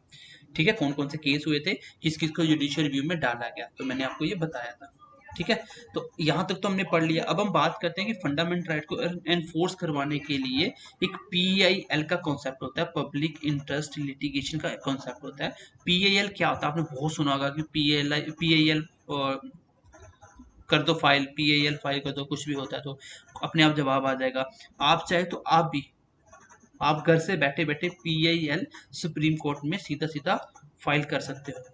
ठीक है। कौन कौन से केस हुए थे, किस किस को जुडिशियल रिव्यू में डाला गया, तो मैंने आपको ये बताया था। ठीक है। तो यहाँ तक तो हमने पढ़ लिया। अब हम बात करते हैं कि फंडामेंटल राइट को एनफोर्स करवाने के लिए एक PIL का कॉन्सेप्ट होता है, पब्लिक इंटरेस्ट लिटिगेशन का कॉन्सेप्ट होता है। PIL क्या होता है, आपने बहुत सुना होगा कि PIL कर दो फाइल, PIL फाइल कर दो, कुछ भी होता है तो अपने आप जवाब आ जाएगा। आप चाहे तो आप भी आप घर से बैठे बैठे PIL सुप्रीम कोर्ट में सीधा सीधा फाइल कर सकते हो।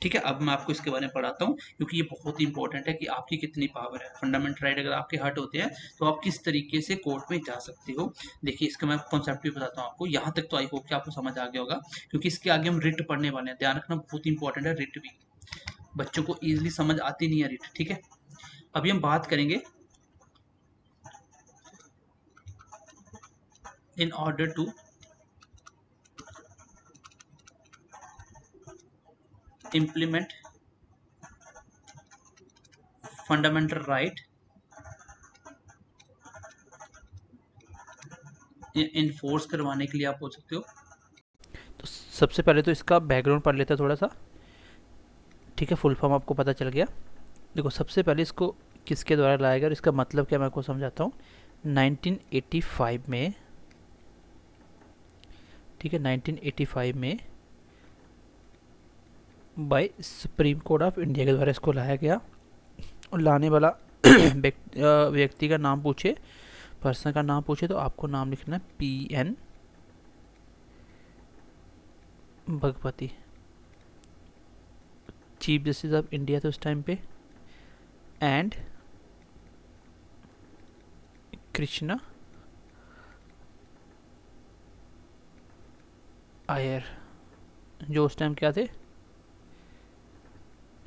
ठीक है, अब मैं आपको इसके बारे में पढ़ाता हूँ, क्योंकि ये बहुत ही इंपॉर्टेंट है कि आपकी कितनी पावर है। फंडामेंटल राइट अगर आपके हर्ट होते हैं तो आप किस तरीके से कोर्ट में जा सकते हो। देखिए, इसका मैं कॉन्सेप्ट भी बताता हूँ आपको। यहाँ तक तो आई होप कि आपको समझ आ गया होगा, क्योंकि इसके आगे हम रिट पढ़ने वाले हैं। ध्यान रखना, बहुत इंपॉर्टेंट है रिट भी, बच्चों को ईजिली समझ आती नहीं है रिट। ठीक है, अभी हम बात करेंगे in order to implement fundamental right enforce करवाने के लिए आप बोल सकते हो। तो सबसे पहले तो इसका बैकग्राउंड पढ़ लेते हैं थोड़ा सा। ठीक है, फुल फॉर्म आपको पता चल गया। देखो, सबसे पहले इसको किसके द्वारा लाया गया और इसका मतलब क्या मैं आपको समझाता हूँ। 1985 में, ठीक है, 1985 में by supreme court of India के द्वारा इसको लाया गया। और लाने वाला व्यक्ति का नाम पूछे, पर्सन का नाम पूछे, तो आपको नाम लिखना है PN Bhagwati. Chief justice of India थे उस टाइम पे। एंड कृष्णा आयर, जो उस टाइम क्या थे,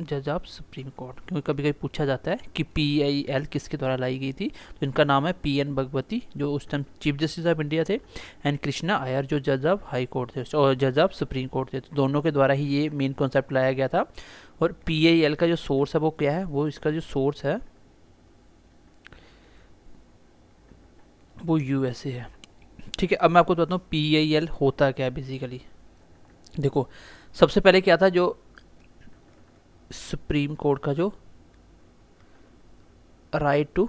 जज ऑफ सुप्रीम कोर्ट। क्योंकि कभी कभी पूछा जाता है कि PIL किसके द्वारा लाई गई थी, तो इनका नाम है PN भगवती, जो उस time chief justice of India थे, एंड कृष्णा आयर, जो जज ऑफ हाई कोर्ट थे और जज ऑफ सुप्रीम कोर्ट थे। तो दोनों के द्वारा ही ये मेन कॉन्सेप्ट लाया गया था। और PIL का जो सोर्स है वो क्या है, वो इसका जो सोर्स है वो USA है। ठीक है, अब मैं आपको बताता हूँ PIL होता क्या है बेसिकली। देखो, सबसे पहले क्या था, जो सुप्रीम कोर्ट का जो right to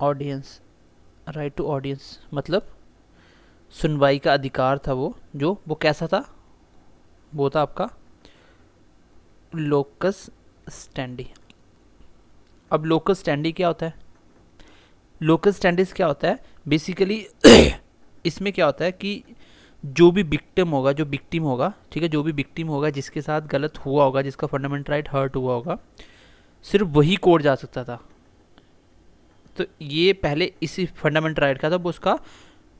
audience, right to audience मतलब सुनवाई का अधिकार था, वो कैसा था, वो था आपका लोकस स्टैंडी। अब लोकस स्टैंडी क्या होता है, लोकस स्टैंडिस क्या होता है बेसिकली इसमें क्या होता है कि जो भी विक्टिम होगा, जो विक्टिम होगा, ठीक है, जो भी विक्टिम होगा, जिसके साथ गलत हुआ होगा, जिसका फंडामेंटल राइट हर्ट हुआ होगा, सिर्फ वही कोर्ट जा सकता था। तो ये पहले इसी फंडामेंटल राइट का था, वो उसका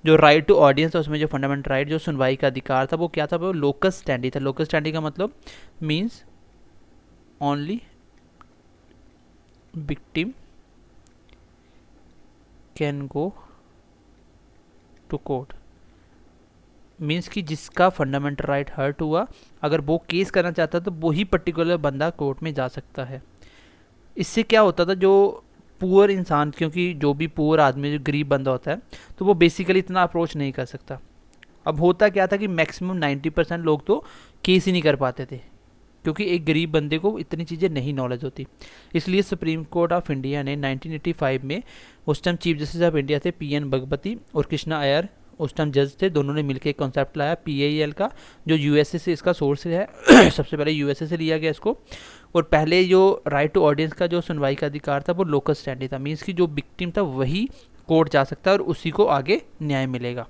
जो राइट टू ऑडियंस था, उसमें जो फंडामेंटल राइट, जो सुनवाई का अधिकार था, वो क्या था, वो लोकस स्टैंडी था। लोकस स्टैंडी का मतलब means only victim can go to court. Means कि जिसका फंडामेंटल राइट हर्ट हुआ, अगर वो केस करना चाहता तो वही पर्टिकुलर बंदा कोर्ट में जा सकता है। इससे क्या होता था, जो पुअर इंसान, क्योंकि जो भी पुअर आदमी, जो गरीब बंदा होता है, तो वो बेसिकली इतना अप्रोच नहीं कर सकता। अब होता क्या था कि मैक्सिमम 90% लोग तो केस ही नहीं कर पाते थे, क्योंकि एक गरीब बंदे को इतनी चीज़ें नहीं नॉलेज होती। इसलिए सुप्रीम कोर्ट ऑफ इंडिया ने 1985 में, उस time chief justice of India थे PN भगवती और कृष्णा अय्यर, उस टाइम जज थे, दोनों ने मिलकर एक कॉन्सेप्ट लाया PIL का, जो USA से इसका सोर्स है सबसे पहले USA से लिया गया इसको। और पहले जो राइट टू ऑडियंस का जो सुनवाई का अधिकार था, वो लोकस स्टैंडी था। मीन्स कि जो विक्टिम था वही कोर्ट जा सकता है और उसी को आगे न्याय मिलेगा।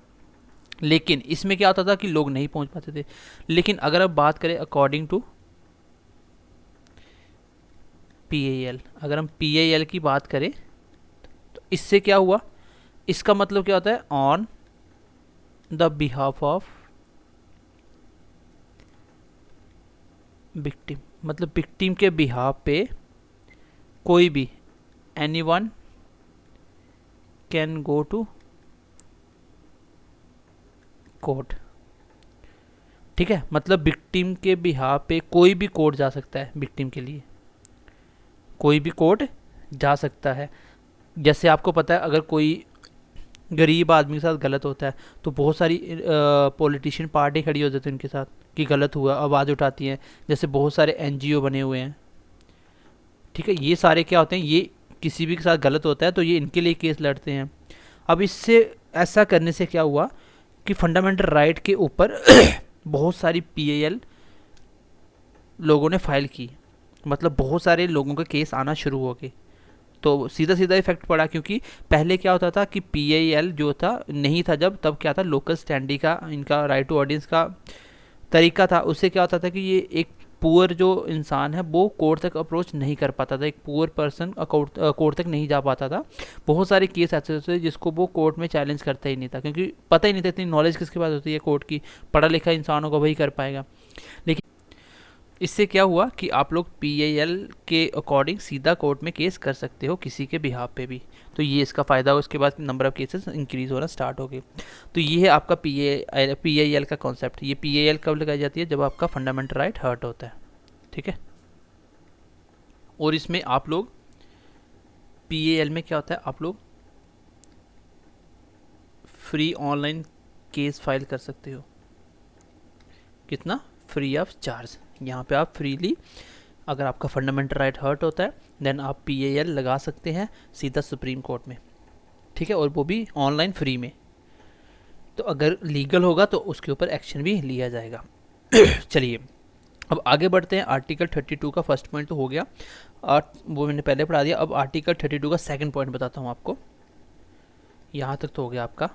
लेकिन इसमें क्या होता था कि लोग नहीं पहुंच पाते थे। लेकिन अगर अब बात करें अकॉर्डिंग टू PIL, अगर हम PIL की बात करें तो इससे क्या हुआ, इसका मतलब क्या होता है, on the behalf of victim, मतलब विक्टिम के बिहाफ पे कोई भी, anyone can go to court. ठीक है, मतलब विक्टिम के बिहाफ पे कोई भी कोर्ट जा सकता है, विक्टिम के लिए कोई भी कोर्ट जा सकता है। जैसे आपको पता है, अगर कोई गरीब आदमी के साथ गलत होता है तो बहुत सारी पॉलिटिशियन पार्टी खड़ी हो जाती है उनके साथ कि गलत हुआ, आवाज़ उठाती हैं। जैसे बहुत सारे NGO बने हुए हैं, ठीक है, ये सारे क्या होते हैं, ये किसी भी के साथ गलत होता है तो ये इनके लिए केस लड़ते हैं। अब इससे ऐसा करने से क्या हुआ कि फंडामेंटल राइट के ऊपर बहुत सारी PIL लोगों ने फाइल की, मतलब बहुत सारे लोगों के केस आना शुरू हो गए। तो सीधा सीधा इफेक्ट पड़ा, क्योंकि पहले क्या होता था कि PIL जो था नहीं था जब, तब क्या था लोकल स्टैंडी का इनका राइट टू ऑडियंस का तरीका था, उससे क्या होता था कि ये एक पुअर जो इंसान है वो कोर्ट तक अप्रोच नहीं कर पाता था, एक पुअर पर्सन कोर्ट तक नहीं जा पाता था। बहुत सारे केस ऐसे होते थे जिसको वो कोर्ट में चैलेंज करता ही नहीं था, क्योंकि पता ही नहीं था, इतनी नॉलेज किसके पास होती है कोर्ट की, पढ़ा लिखा इंसान होगा वही कर पाएगा। लेकिन इससे क्या हुआ कि आप लोग PIL के अकॉर्डिंग सीधा कोर्ट में केस कर सकते हो किसी के बिहाफ पे भी, तो ये इसका फ़ायदा हो। उसके बाद नंबर ऑफ़ केसेस इंक्रीज़ होना स्टार्ट हो गए। तो ये है आपका PIL का कॉन्सेप्ट। ये PIL कब लगाई जाती है? जब आपका फंडामेंटल राइट हर्ट होता है, ठीक है। और इसमें आप लोग PIL में क्या होता है, आप लोग फ्री ऑनलाइन केस फाइल कर सकते हो। कितना? Free of charge. यहाँ पे आप फ्रीली, अगर आपका फंडामेंटल राइट हर्ट होता है देन आप PIL लगा सकते हैं सीधा सुप्रीम कोर्ट में, ठीक है, और वो भी ऑनलाइन फ्री में। तो अगर लीगल होगा तो उसके ऊपर एक्शन भी लिया जाएगा। चलिए अब आगे बढ़ते हैं। आर्टिकल 32 का फर्स्ट पॉइंट तो हो गया, वो मैंने पहले पढ़ा दिया। अब आर्टिकल 32 का सेकंड पॉइंट बताता हूँ आपको। यहाँ तक तो हो गया आपका।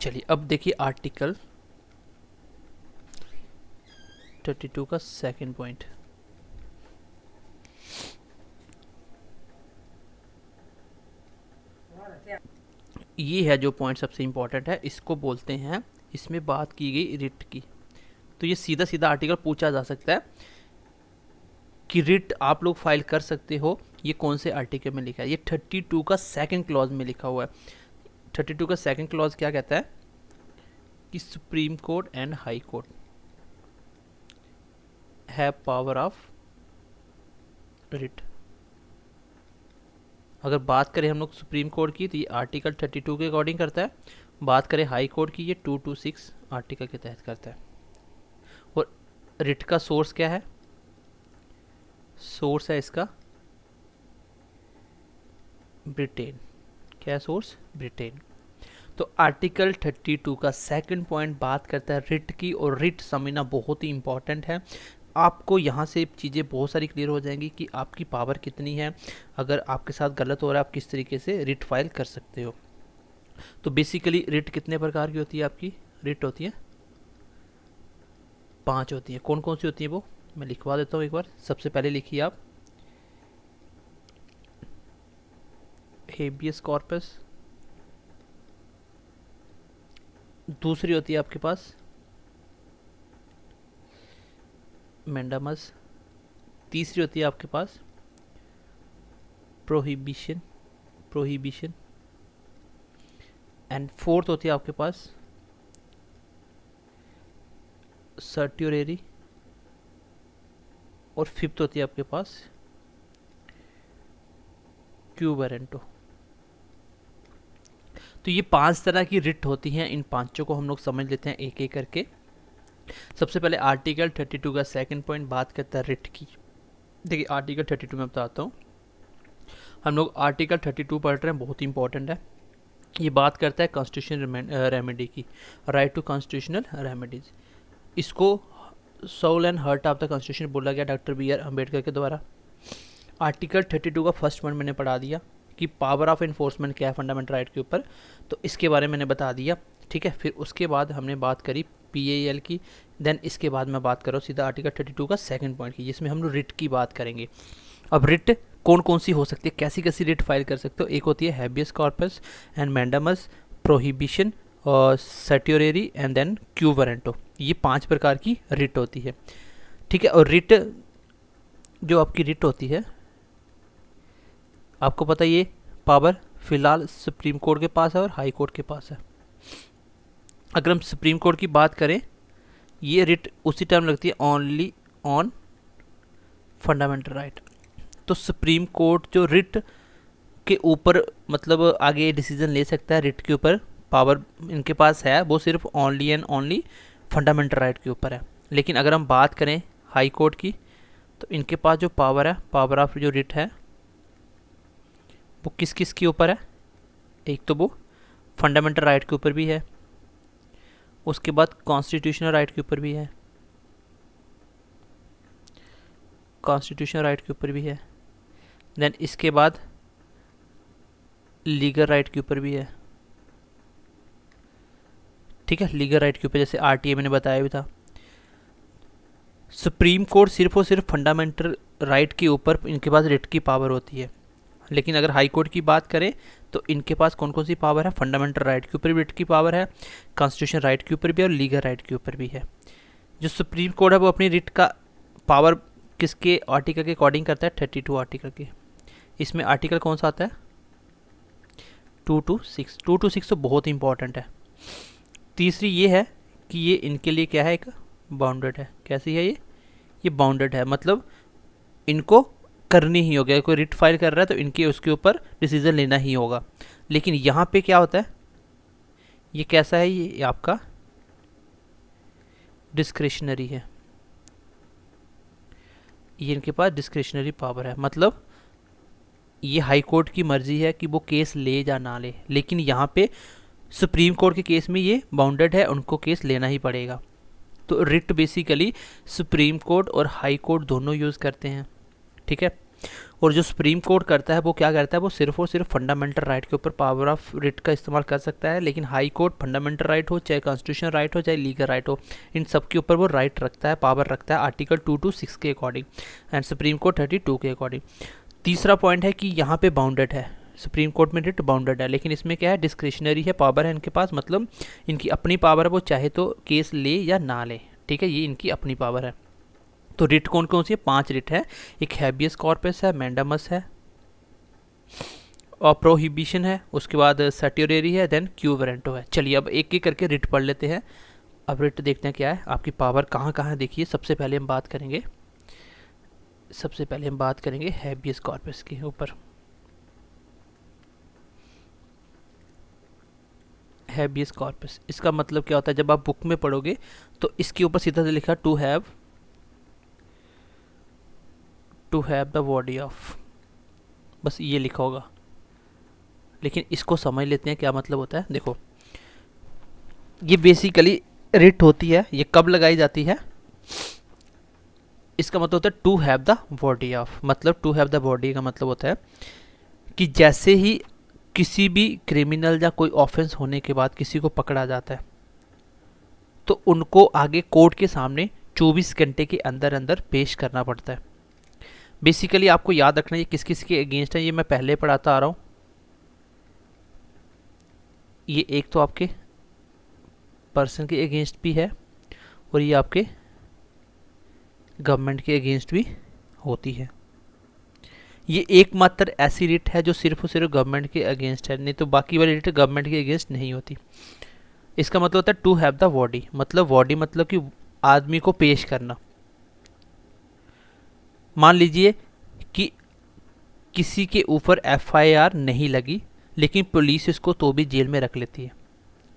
चलिए अब देखिए आर्टिकल 32 का सेकंड पॉइंट। ये है जो पॉइंट सबसे इम्पोर्टेंट है, इसको बोलते हैं, इसमें बात की गई रिट की। तो ये सीधा सीधा आर्टिकल पूछा जा सकता है कि रिट आप लोग फाइल कर सकते हो, ये कौन से आर्टिकल में लिखा है? ये 32 का सेकंड क्लॉज में लिखा हुआ है। 32 का सेकंड क्लॉज क्या कहता है कि supreme court and high court have power of writ. अगर बात करें हम लोग सुप्रीम कोर्ट की तो ये आर्टिकल 32 के अकॉर्डिंग करता है, बात करें हाई कोर्ट की ये 226 आर्टिकल के तहत करता है। और रिट का सोर्स क्या है? सोर्स है इसका ब्रिटेन। क्या है सोर्स? ब्रिटेन। तो आर्टिकल 32 का सेकंड पॉइंट बात करता है रिट की, और रिट समझना बहुत ही इंपॉर्टेंट है। आपको यहाँ से चीज़ें बहुत सारी क्लियर हो जाएंगी कि आपकी पावर कितनी है, अगर आपके साथ गलत हो रहा है आप किस तरीके से रिट फाइल कर सकते हो। तो बेसिकली रिट कितने प्रकार की होती है? आपकी रिट होती है 5 होती है। कौन कौन सी होती है वो मैं लिखवा देता हूँ एक बार। सबसे पहले लिखिए आप हेबियस कॉर्पस, दूसरी होती है आपके पास मैंडामस, तीसरी होती है आपके पास प्रोहिबिशन एंड फोर्थ होती है आपके पास सर्ट्योरेरी, और फिफ्थ होती है आपके पास क्यू वारंटो। तो ये 5 तरह की रिट होती हैं। इन पांचों को हम लोग समझ लेते हैं एक एक करके। सबसे पहले आर्टिकल 32 का सेकंड पॉइंट बात करता है रिट की। देखिए आर्टिकल 32 में बताता हूँ, हम लोग आर्टिकल 32 पढ़ रहे हैं, बहुत ही इंपॉर्टेंट है। ये बात करता है कॉन्स्टिट्यूशनल रेमेडी की, राइट टू कॉन्स्टिट्यूशनल रेमेडीज। इसको soul and heart of the constitution बोला गया डॉक्टर BR अम्बेडकर के द्वारा। आर्टिकल 32 का फर्स्ट पॉइंट मैंने पढ़ा दिया कि पावर ऑफ इन्फोर्समेंट क्या है फंडामेंटल राइट के ऊपर, तो इसके बारे में मैंने बता दिया, ठीक है। फिर उसके बाद हमने बात करी PIL की, देन इसके बाद मैं बात कर रहा हूँ सीधा आर्टिकल 32 का सेकंड पॉइंट की, जिसमें हम लोग रिट की बात करेंगे। अब रिट कौन कौन सी हो सकती है, कैसी कैसी रिट फाइल कर सकते हो? एक होती है habeas corpus and mandamus, prohibition और सर्ट्योरेरी एंड देन क्यू वारंटो। ये 5 प्रकार की रिट होती है, ठीक है। और रिट जो आपकी रिट होती है, आपको पता ये पावर फिलहाल सुप्रीम कोर्ट के पास है और हाई कोर्ट के पास है। अगर हम सुप्रीम कोर्ट की बात करें, ये रिट उसी टाइम लगती है ओनली ऑन फंडामेंटल राइट। तो सुप्रीम कोर्ट जो रिट के ऊपर मतलब आगे डिसीजन ले सकता है, रिट के ऊपर पावर इनके पास है, वो सिर्फ only and only fundamental right के ऊपर है। लेकिन अगर हम बात करें हाई कोर्ट की, तो इनके पास जो पावर है, पावर ऑफ जो रिट है, वो किस किस के ऊपर है? एक तो वो फंडामेंटल राइट के ऊपर भी है, उसके बाद कॉन्स्टिट्यूशनल राइट के ऊपर भी है, कॉन्स्टिट्यूशन राइट के ऊपर भी है, देन इसके बाद लीगल राइट के ऊपर भी है, ठीक है। लीगल राइट के ऊपर जैसे आरटीए मैंने बताया भी था। सुप्रीम कोर्ट सिर्फ और सिर्फ फंडामेंटल राइट के ऊपर इनके पास रिट की पावर होती है, लेकिन अगर हाई कोर्ट की बात करें तो इनके पास कौन कौन सी पावर है, फंडामेंटल राइट के ऊपर भी रिट की पावर है, कॉन्स्टिट्यूशन राइट के ऊपर भी और लीगल राइट के ऊपर भी है। जो सुप्रीम कोर्ट है वो अपनी रिट का पावर किसके आर्टिकल के अकॉर्डिंग करता है, 32 आर्टिकल के। इसमें आर्टिकल कौन सा आता है, 226। 226 तो बहुत इंपॉर्टेंट है। तीसरी ये है कि ये इनके लिए क्या है, एक बाउंडेड है। कैसी है ये बाउंडेड है, मतलब इनको करनी ही होगी। कोई रिट फाइल कर रहा है तो इनके उसके ऊपर डिसीजन लेना ही होगा। लेकिन यहाँ पे क्या होता है, ये कैसा है, ये आपका डिस्क्रिशनरी है। ये इनके पास डिस्क्रिशनरी पावर है, मतलब ये हाई कोर्ट की मर्जी है कि वो केस ले या ना ले। लेकिन यहाँ पे सुप्रीम कोर्ट के केस में ये बाउंडेड है, उनको केस लेना ही पड़ेगा। तो रिट बेसिकली सुप्रीम कोर्ट और हाई कोर्ट दोनों यूज़ करते हैं, ठीक है। और जो सुप्रीम कोर्ट करता है वो क्या करता है, वो सिर्फ और सिर्फ फंडामेंटल राइट के ऊपर पावर ऑफ रिट का इस्तेमाल कर सकता है। लेकिन हाई कोर्ट फंडामेंटल राइट हो, चाहे कॉन्स्टिट्यूशन राइट हो, चाहे लीगल राइट हो, इन सब के ऊपर वो राइट रखता है, पावर रखता है आर्टिकल 226 के अकॉर्डिंग, एंड सुप्रीम कोर्ट 32 के अकॉर्डिंग। तीसरा पॉइंट है कि यहाँ पे बाउंडेड है, सुप्रीम कोर्ट में रिट बाउंडेड है, लेकिन इसमें क्या है, डिस्क्रिशनरी है, पावर है इनके पास, मतलब इनकी अपनी पावर है, वो चाहे तो केस ले या ना ले, ठीक है। ये इनकी अपनी पावर है। तो रिट कौन कौन सी है, 5 रिट है। एक हैबियस कॉर्पस है, मैंडामस है, और प्रोहिबिशन है, उसके बाद सर्टियोरेरी है, देन क्यू वारंटो है। चलिए अब एक एक करके रिट पढ़ लेते हैं। अब रिट देखते हैं क्या है, आपकी पावर कहाँ कहाँ है। देखिए सबसे पहले हम बात करेंगे हैबियस कॉर्पस के ऊपर। हैबियस कॉर्पस, इसका मतलब क्या होता है, जब आप बुक में पढ़ोगे तो इसके ऊपर सीधा से लिखा to have the body of, बस ये लिखा होगा। लेकिन इसको समझ लेते हैं क्या मतलब होता है। देखो ये बेसिकली रिट होती है, ये कब लगाई जाती है, इसका मतलब होता है to have the body of. मतलब टू हैव द बॉडी का मतलब होता है कि जैसे ही किसी भी क्रिमिनल या कोई ऑफेंस होने के बाद किसी को पकड़ा जाता है तो उनको आगे कोर्ट के सामने 24 घंटे के अंदर अंदर पेश करना पड़ता है। बेसिकली आपको याद रखना ये किस किस के अगेंस्ट है, ये मैं पहले पढ़ाता आ रहा हूँ। ये एक तो आपके पर्सन के अगेंस्ट भी है और ये आपके गवर्नमेंट के अगेंस्ट भी होती है। ये एकमात्र ऐसी रिट है जो सिर्फ और सिर्फ गवर्नमेंट के अगेंस्ट है, नहीं तो बाकी वाली रिट गवर्नमेंट के अगेंस्ट नहीं होती। इसका मतलब होता है टू हैव द बॉडी, मतलब बॉडी मतलब कि आदमी को पेश करना। मान लीजिए कि किसी के ऊपर एफआईआर नहीं लगी लेकिन पुलिस इसको तो भी जेल में रख लेती है,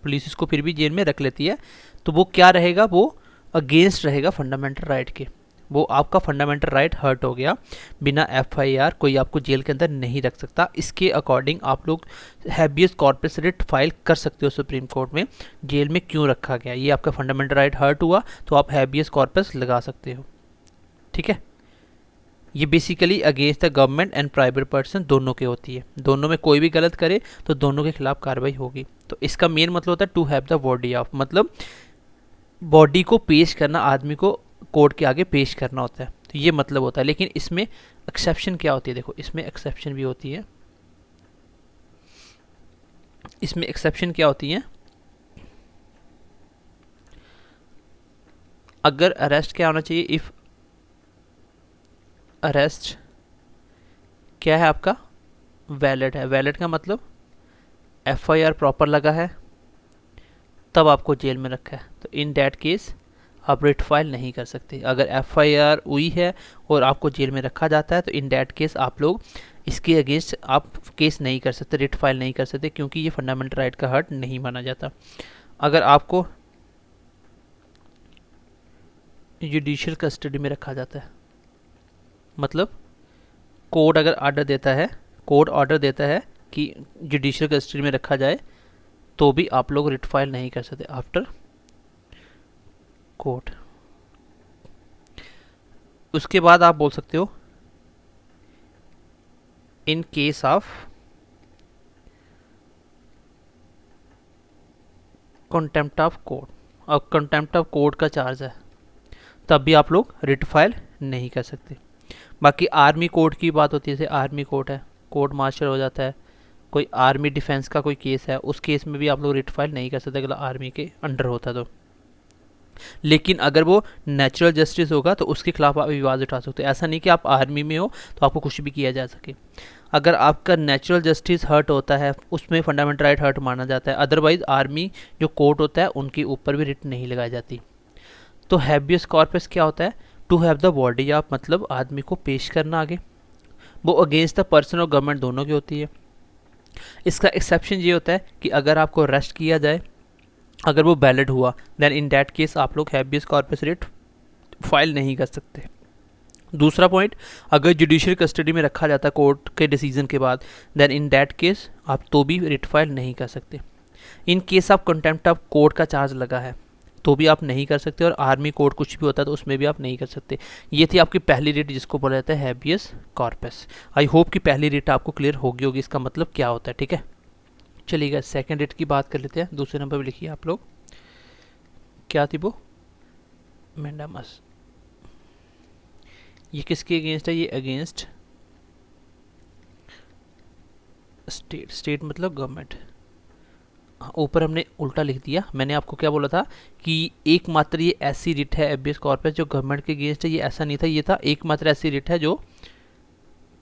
पुलिस इसको फिर भी जेल में रख लेती है, तो वो क्या रहेगा, वो अगेंस्ट रहेगा फंडामेंटल राइट के। वो आपका फंडामेंटल राइट हर्ट हो गया, बिना एफआईआर कोई आपको जेल के अंदर नहीं रख सकता। इसके अकॉर्डिंग आप लोग हैबियस कॉर्पस रिट फाइल कर सकते हो सुप्रीम कोर्ट में, जेल में क्यों रखा गया, ये आपका फंडामेंटल राइट हर्ट हुआ तो आप हैबियस कॉर्पस लगा सकते हो, ठीक है। ये basically against the government and private person दोनों के होती है, दोनों में कोई भी गलत करे तो दोनों के खिलाफ कार्रवाई होगी। तो इसका मेन मतलब होता है to have the body of, मतलब बॉडी को पेश करना, आदमी को कोर्ट के आगे पेश करना होता है, तो ये मतलब होता है। लेकिन इसमें एक्सेप्शन क्या होती है, देखो इसमें एक्सेप्शन भी होती है। इसमें एक्सेप्शन क्या होती है, अगर अरेस्ट क्या होना चाहिए, इफ अरेस्ट क्या है आपका, वैलिड है। वैलिड का मतलब एफआईआर प्रॉपर लगा है तब आपको जेल में रखा है, तो इन दैट केस आप रिट फाइल नहीं कर सकते। अगर एफआईआर हुई है और आपको जेल में रखा जाता है तो इन दैट केस आप लोग इसके अगेंस्ट आप केस नहीं कर सकते, रिट फाइल नहीं कर सकते, क्योंकि ये फंडामेंटल राइट का हर्ट नहीं माना जाता। अगर आपको जुडिशियल कस्टडी में रखा जाता है, मतलब कोर्ट अगर ऑर्डर देता है, कोर्ट ऑर्डर देता है कि जुडिशियल कस्टडी में रखा जाए, तो भी आप लोग रिट फाइल नहीं कर सकते आफ्टर कोर्ट। उसके बाद आप बोल सकते हो in case of contempt of court. अब कंटेम्प्ट ऑफ कोर्ट का चार्ज है, तब भी आप लोग रिट फाइल नहीं कर सकते। बाकी आर्मी कोर्ट की बात होती है, जैसे आर्मी कोर्ट है, कोर्ट मार्शल हो जाता है, कोई आर्मी डिफेंस का कोई केस है, उस केस में भी आप लोग रिट फाइल नहीं कर सकते अगर आर्मी के अंडर होता तो। लेकिन अगर वो नेचुरल जस्टिस होगा तो उसके खिलाफ आप विवाद उठा सकते हो। ऐसा नहीं कि आप आर्मी में हो तो आपको कुछ भी किया जा सके। अगर आपका नेचुरल जस्टिस हर्ट होता है, उसमें फंडामेंटल राइट हर्ट माना जाता है। अदरवाइज आर्मी जो कोर्ट होता है उनके ऊपर भी रिट नहीं लगाई जाती। तो हैबियस कॉर्पस क्या होता है? टू हैव द बॉडी, आप मतलब आदमी को पेश करना आगे, वो अगेंस्ट द पर्सन और गवर्नमेंट दोनों की होती है। इसका एक्सेप्शन ये होता है कि अगर आपको अरेस्ट किया जाए, अगर वो वैलिड हुआ, देन इन दैट केस आप लोग हैबियस कॉर्पस रिट फाइल नहीं कर सकते। दूसरा पॉइंट, अगर जुडिशियल कस्टडी में रखा जाता है कोर्ट के डिसीजन के बाद, देन इन दैट केस आप तो भी रिट फाइल नहीं कर सकते। In case of contempt of court का चार्ज लगा है तो भी आप नहीं कर सकते, और आर्मी कोर्ट कुछ भी होता है तो उसमें भी आप नहीं कर सकते। ये थी आपकी पहली रिट जिसको बोला जाता है हैबियस कॉर्पस। आई होप कि पहली रिट आपको क्लियर होगी होगी इसका मतलब क्या होता है। ठीक है, चलिएगा सेकंड रिट की बात कर लेते हैं। दूसरे नंबर पर लिखिए आप लोग, क्या थी वो? मैंडामस। ये किसके अगेंस्ट है? ये अगेंस्ट स्टेट। स्टेट मतलब गवर्नमेंट। ऊपर हमने उल्टा लिख दिया। मैंने आपको क्या बोला था कि एकमात्र ये ऐसी रिट है हैबियस कॉर्पस जो गवर्नमेंट के अगेंस्ट है। ये ऐसा नहीं था, ये था एकमात्र ऐसी रिट है जो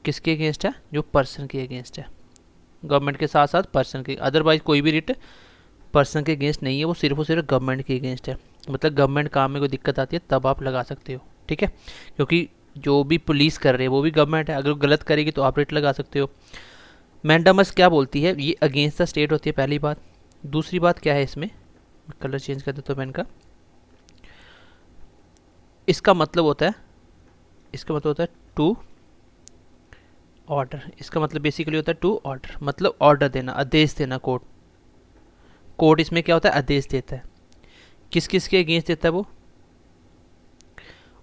किसके अगेंस्ट है? जो पर्सन के अगेंस्ट है। गवर्नमेंट के साथ साथ पर्सन के, अदरवाइज कोई भी रिट पर्सन के अगेंस्ट नहीं है, वो सिर्फ और सिर्फ गवर्नमेंट के अगेंस्ट है। मतलब गवर्नमेंट काम में कोई दिक्कत आती है तब आप लगा सकते हो। ठीक है, क्योंकि जो भी पुलिस कर रही है वो भी गवर्नमेंट है, अगर वो गलत करेगी तो आप रिट लगा सकते हो। मैंडामस क्या बोलती है? ये अगेंस्ट द स्टेट होती है, पहली बात। दूसरी बात क्या है इसमें, कलर चेंज कर देता हूँ पेन का। इसका मतलब होता है, इसका मतलब होता है टू ऑर्डर। इसका मतलब बेसिकली होता है टू ऑर्डर, मतलब ऑर्डर देना, आदेश देना। कोर्ट, कोर्ट इसमें क्या होता है? आदेश देता है। किस किस के अगेंस्ट देता है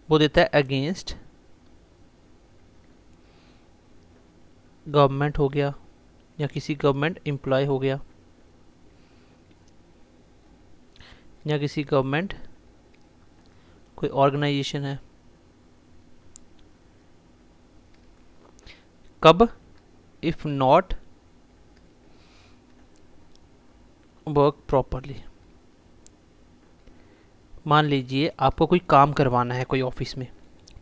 वो देता है अगेंस्ट गवर्नमेंट हो गया, या किसी गवर्नमेंट एम्प्लॉय हो गया, या किसी गवर्नमेंट कोई ऑर्गेनाइजेशन है। कब? If not work properly. मान लीजिए आपको कोई काम करवाना है कोई ऑफिस में,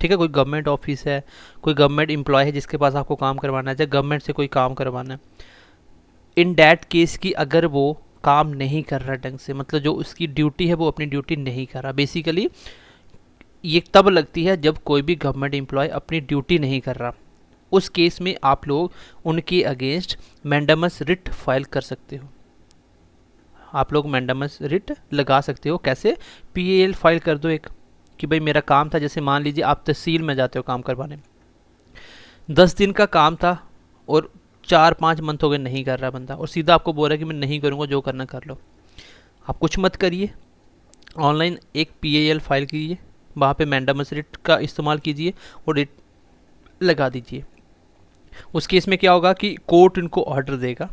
ठीक है, कोई गवर्नमेंट ऑफिस है, कोई गवर्नमेंट एम्प्लॉय है जिसके पास आपको काम करवाना है, चाहे गवर्नमेंट से कोई काम करवाना है। इन डैट केस की अगर वो काम नहीं कर रहा ढंग से, मतलब जो उसकी ड्यूटी है वो अपनी ड्यूटी नहीं कर रहा। बेसिकली ये तब लगती है जब कोई भी गवर्नमेंट एम्प्लॉय अपनी ड्यूटी नहीं कर रहा। उस केस में आप लोग उनके अगेंस्ट मैंडामस रिट फाइल कर सकते हो। आप लोग मैंडामस रिट लगा सकते हो। कैसे? PAL फाइल कर दो एक, कि भाई मेरा काम था, जैसे मान लीजिए आप तहसील में जाते हो काम करवाने, 10 दिन का काम था और 4-5 मंथ हो गए नहीं कर रहा बंदा, और सीधा आपको बोल रहा है कि मैं नहीं करूँगा, जो करना कर लो। आप कुछ मत करिए, ऑनलाइन एक PAL फाइल कीजिए, वहाँ पे मैंडामस रिट का इस्तेमाल कीजिए और रिट लगा दीजिए। उस केस में क्या होगा कि कोर्ट इनको ऑर्डर देगा,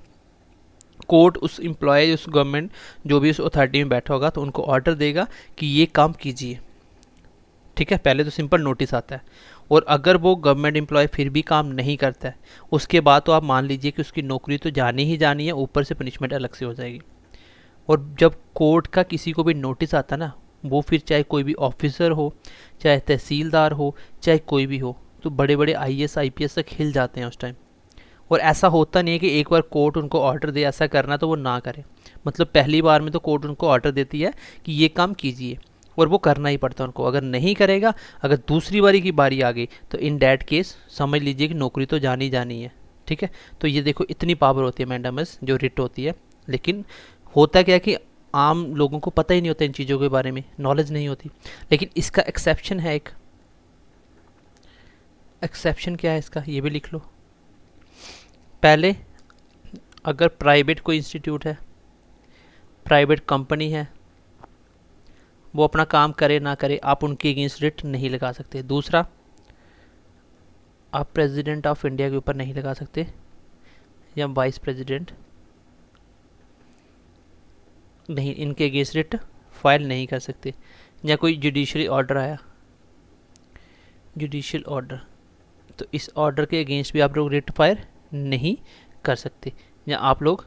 कोर्ट उस एम्प्लॉय, उस गवर्नमेंट जो भी उस अथॉरिटी में बैठा होगा तो उनको ऑर्डर देगा कि ये काम कीजिए। ठीक है, पहले तो सिंपल नोटिस आता है, और अगर वो गवर्नमेंट एम्प्लॉय फिर भी काम नहीं करता है, उसके बाद तो आप मान लीजिए कि उसकी नौकरी तो जानी ही जानी है, ऊपर से पनिशमेंट अलग से हो जाएगी। और जब कोर्ट का किसी को भी नोटिस आता ना, वो फिर चाहे कोई भी ऑफिसर हो, चाहे तहसीलदार हो, चाहे कोई भी हो, तो बड़े बड़े IAS IPS तक हिल जाते हैं उस टाइम। और ऐसा होता नहीं है कि एक बार कोर्ट उनको ऑर्डर दे ऐसा करना तो वो ना करें। मतलब पहली बार में तो कोर्ट उनको ऑर्डर देती है कि ये काम कीजिए, और वो करना ही पड़ता है उनको। अगर नहीं करेगा, अगर दूसरी बारी की बारी आ गई तो इन डैट केस समझ लीजिए कि नौकरी तो जानी जानी है। ठीक है, तो ये देखो इतनी पावर होती है मैंडामस जो रिट होती है। लेकिन होता क्या है कि आम लोगों को पता ही नहीं होता इन चीज़ों के बारे में, नॉलेज नहीं होती। लेकिन इसका एक्सेप्शन है एक। एक्सेप्शन क्या है इसका, ये भी लिख लो। पहले अगर प्राइवेट कोई इंस्टीट्यूट है, प्राइवेट कंपनी है, वो अपना काम करे ना करे, आप उनके अगेंस्ट रिट नहीं लगा सकते। दूसरा, आप प्रेसिडेंट ऑफ इंडिया के ऊपर नहीं लगा सकते या वाइस प्रेसिडेंट नहीं, इनके अगेंस्ट रिट फाइल नहीं कर सकते। या कोई जुडिशरी ऑर्डर आया, जुडिशियल ऑर्डर, तो इस ऑर्डर के अगेंस्ट भी आप लोग रिट फाइल नहीं कर सकते। या आप लोग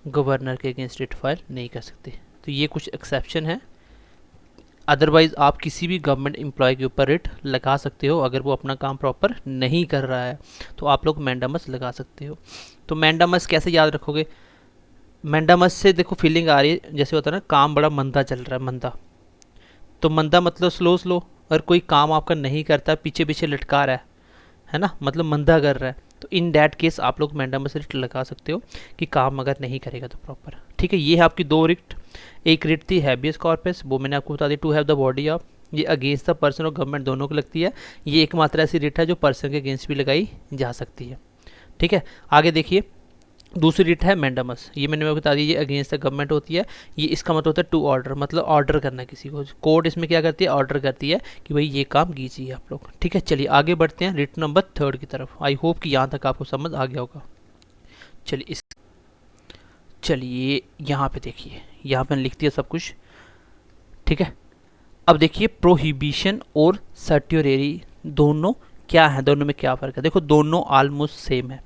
गवर्नर के अगेंस्ट रिट फाइल नहीं कर सकते। तो ये कुछ एक्सेप्शन है। अदरवाइज़ आप किसी भी गवर्नमेंट एम्प्लॉय के ऊपर रिट लगा सकते हो। अगर वो अपना काम प्रॉपर नहीं कर रहा है तो आप लोग मैंडामस लगा सकते हो। तो मैंडामस कैसे याद रखोगे? मैंडामस से देखो फीलिंग आ रही है जैसे होता है ना, काम बड़ा मंदा चल रहा है, मंदा। तो मंदा मतलब स्लो स्लो, और कोई काम आपका नहीं करता, पीछे पीछे लटका रहा है ना, मतलब मंदा कर रहा है। तो इन डैट केस आप लोग मैंडामस रिट लगा सकते हो कि काम अगर नहीं करेगा तो प्रॉपर। ठीक है, ये है आपकी दो रिट। एक रिट थी हैबियस कॉर्पस, वो मैंने आपको बता दी, to have the body of, ये अगेंस्ट द पर्सन और गवर्नमेंट दोनों को लगती है। ये एकमात्र ऐसी रिट है जो पर्सन के अगेंस्ट भी लगाई जा सकती है। ठीक है, आगे देखिए दूसरी रिट है मैंडामस। ये मैंने आपको बता दी, ये अगेंस्ट द गवर्नमेंट होती है। ये इसका मतलब होता है टू ऑर्डर, मतलब ऑर्डर करना किसी को। कोर्ट इसमें क्या करती है? ऑर्डर करती है कि भाई ये काम कीजिए आप लोग। ठीक है, चलिए आगे बढ़ते हैं रिट नंबर 3 की तरफ। आई होप कि यहाँ तक आपको समझ आ गया होगा। चलिए यहाँ पे देखिए, यहाँ पे लिख दिया सब कुछ। ठीक है, अब देखिए प्रोहिबिशन और सर्ट्योरेरी दोनों क्या है, दोनों में क्या फ़र्क है? देखो दोनों ऑलमोस्ट सेम है।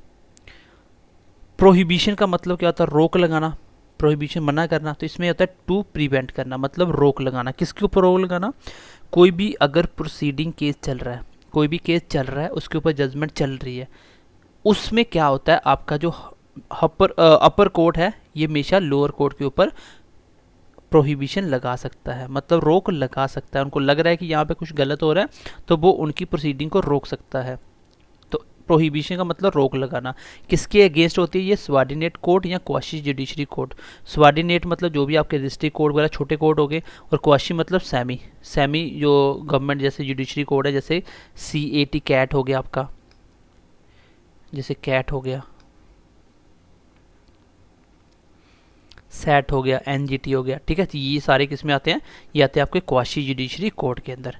प्रोहिबिशन का मतलब क्या होता है? रोक लगाना, प्रोहिबिशन मना करना। तो इसमें होता है टू प्रिवेंट करना, मतलब रोक लगाना। किसके ऊपर रोक लगाना? कोई भी अगर प्रोसीडिंग केस चल रहा है, कोई भी केस चल रहा है, उसके ऊपर जजमेंट चल रही है, उसमें क्या होता है, आपका जो अपर कोर्ट है ये हमेशा लोअर कोर्ट के ऊपर प्रोहिबिशन लगा सकता है, मतलब रोक लगा सकता है। उनको लग रहा है कि यहाँ पे कुछ गलत हो रहा है तो वो उनकी प्रोसीडिंग को रोक सकता है। तो प्रोहिबिशन का मतलब रोक लगाना। किसके अगेंस्ट होती है ये? सबऑर्डिनेट कोर्ट या क्वाशी जुडिशरी कोर्ट। सबऑर्डिनेट मतलब जो भी आपके डिस्ट्रिक्ट कोर्ट वगैरह छोटे कोर्ट हो गए, और क्वाशी मतलब सेमी जो गवर्नमेंट जैसे जुडिशरी कोर्ट है, जैसे CAT कैट हो गया आपका, जैसे कैट हो गया, सेट हो गया, NGT हो गया। ठीक है, तो ये सारे किस में आते हैं? ये आते हैं आपके क्वाशी जुडिशरी कोर्ट के अंदर।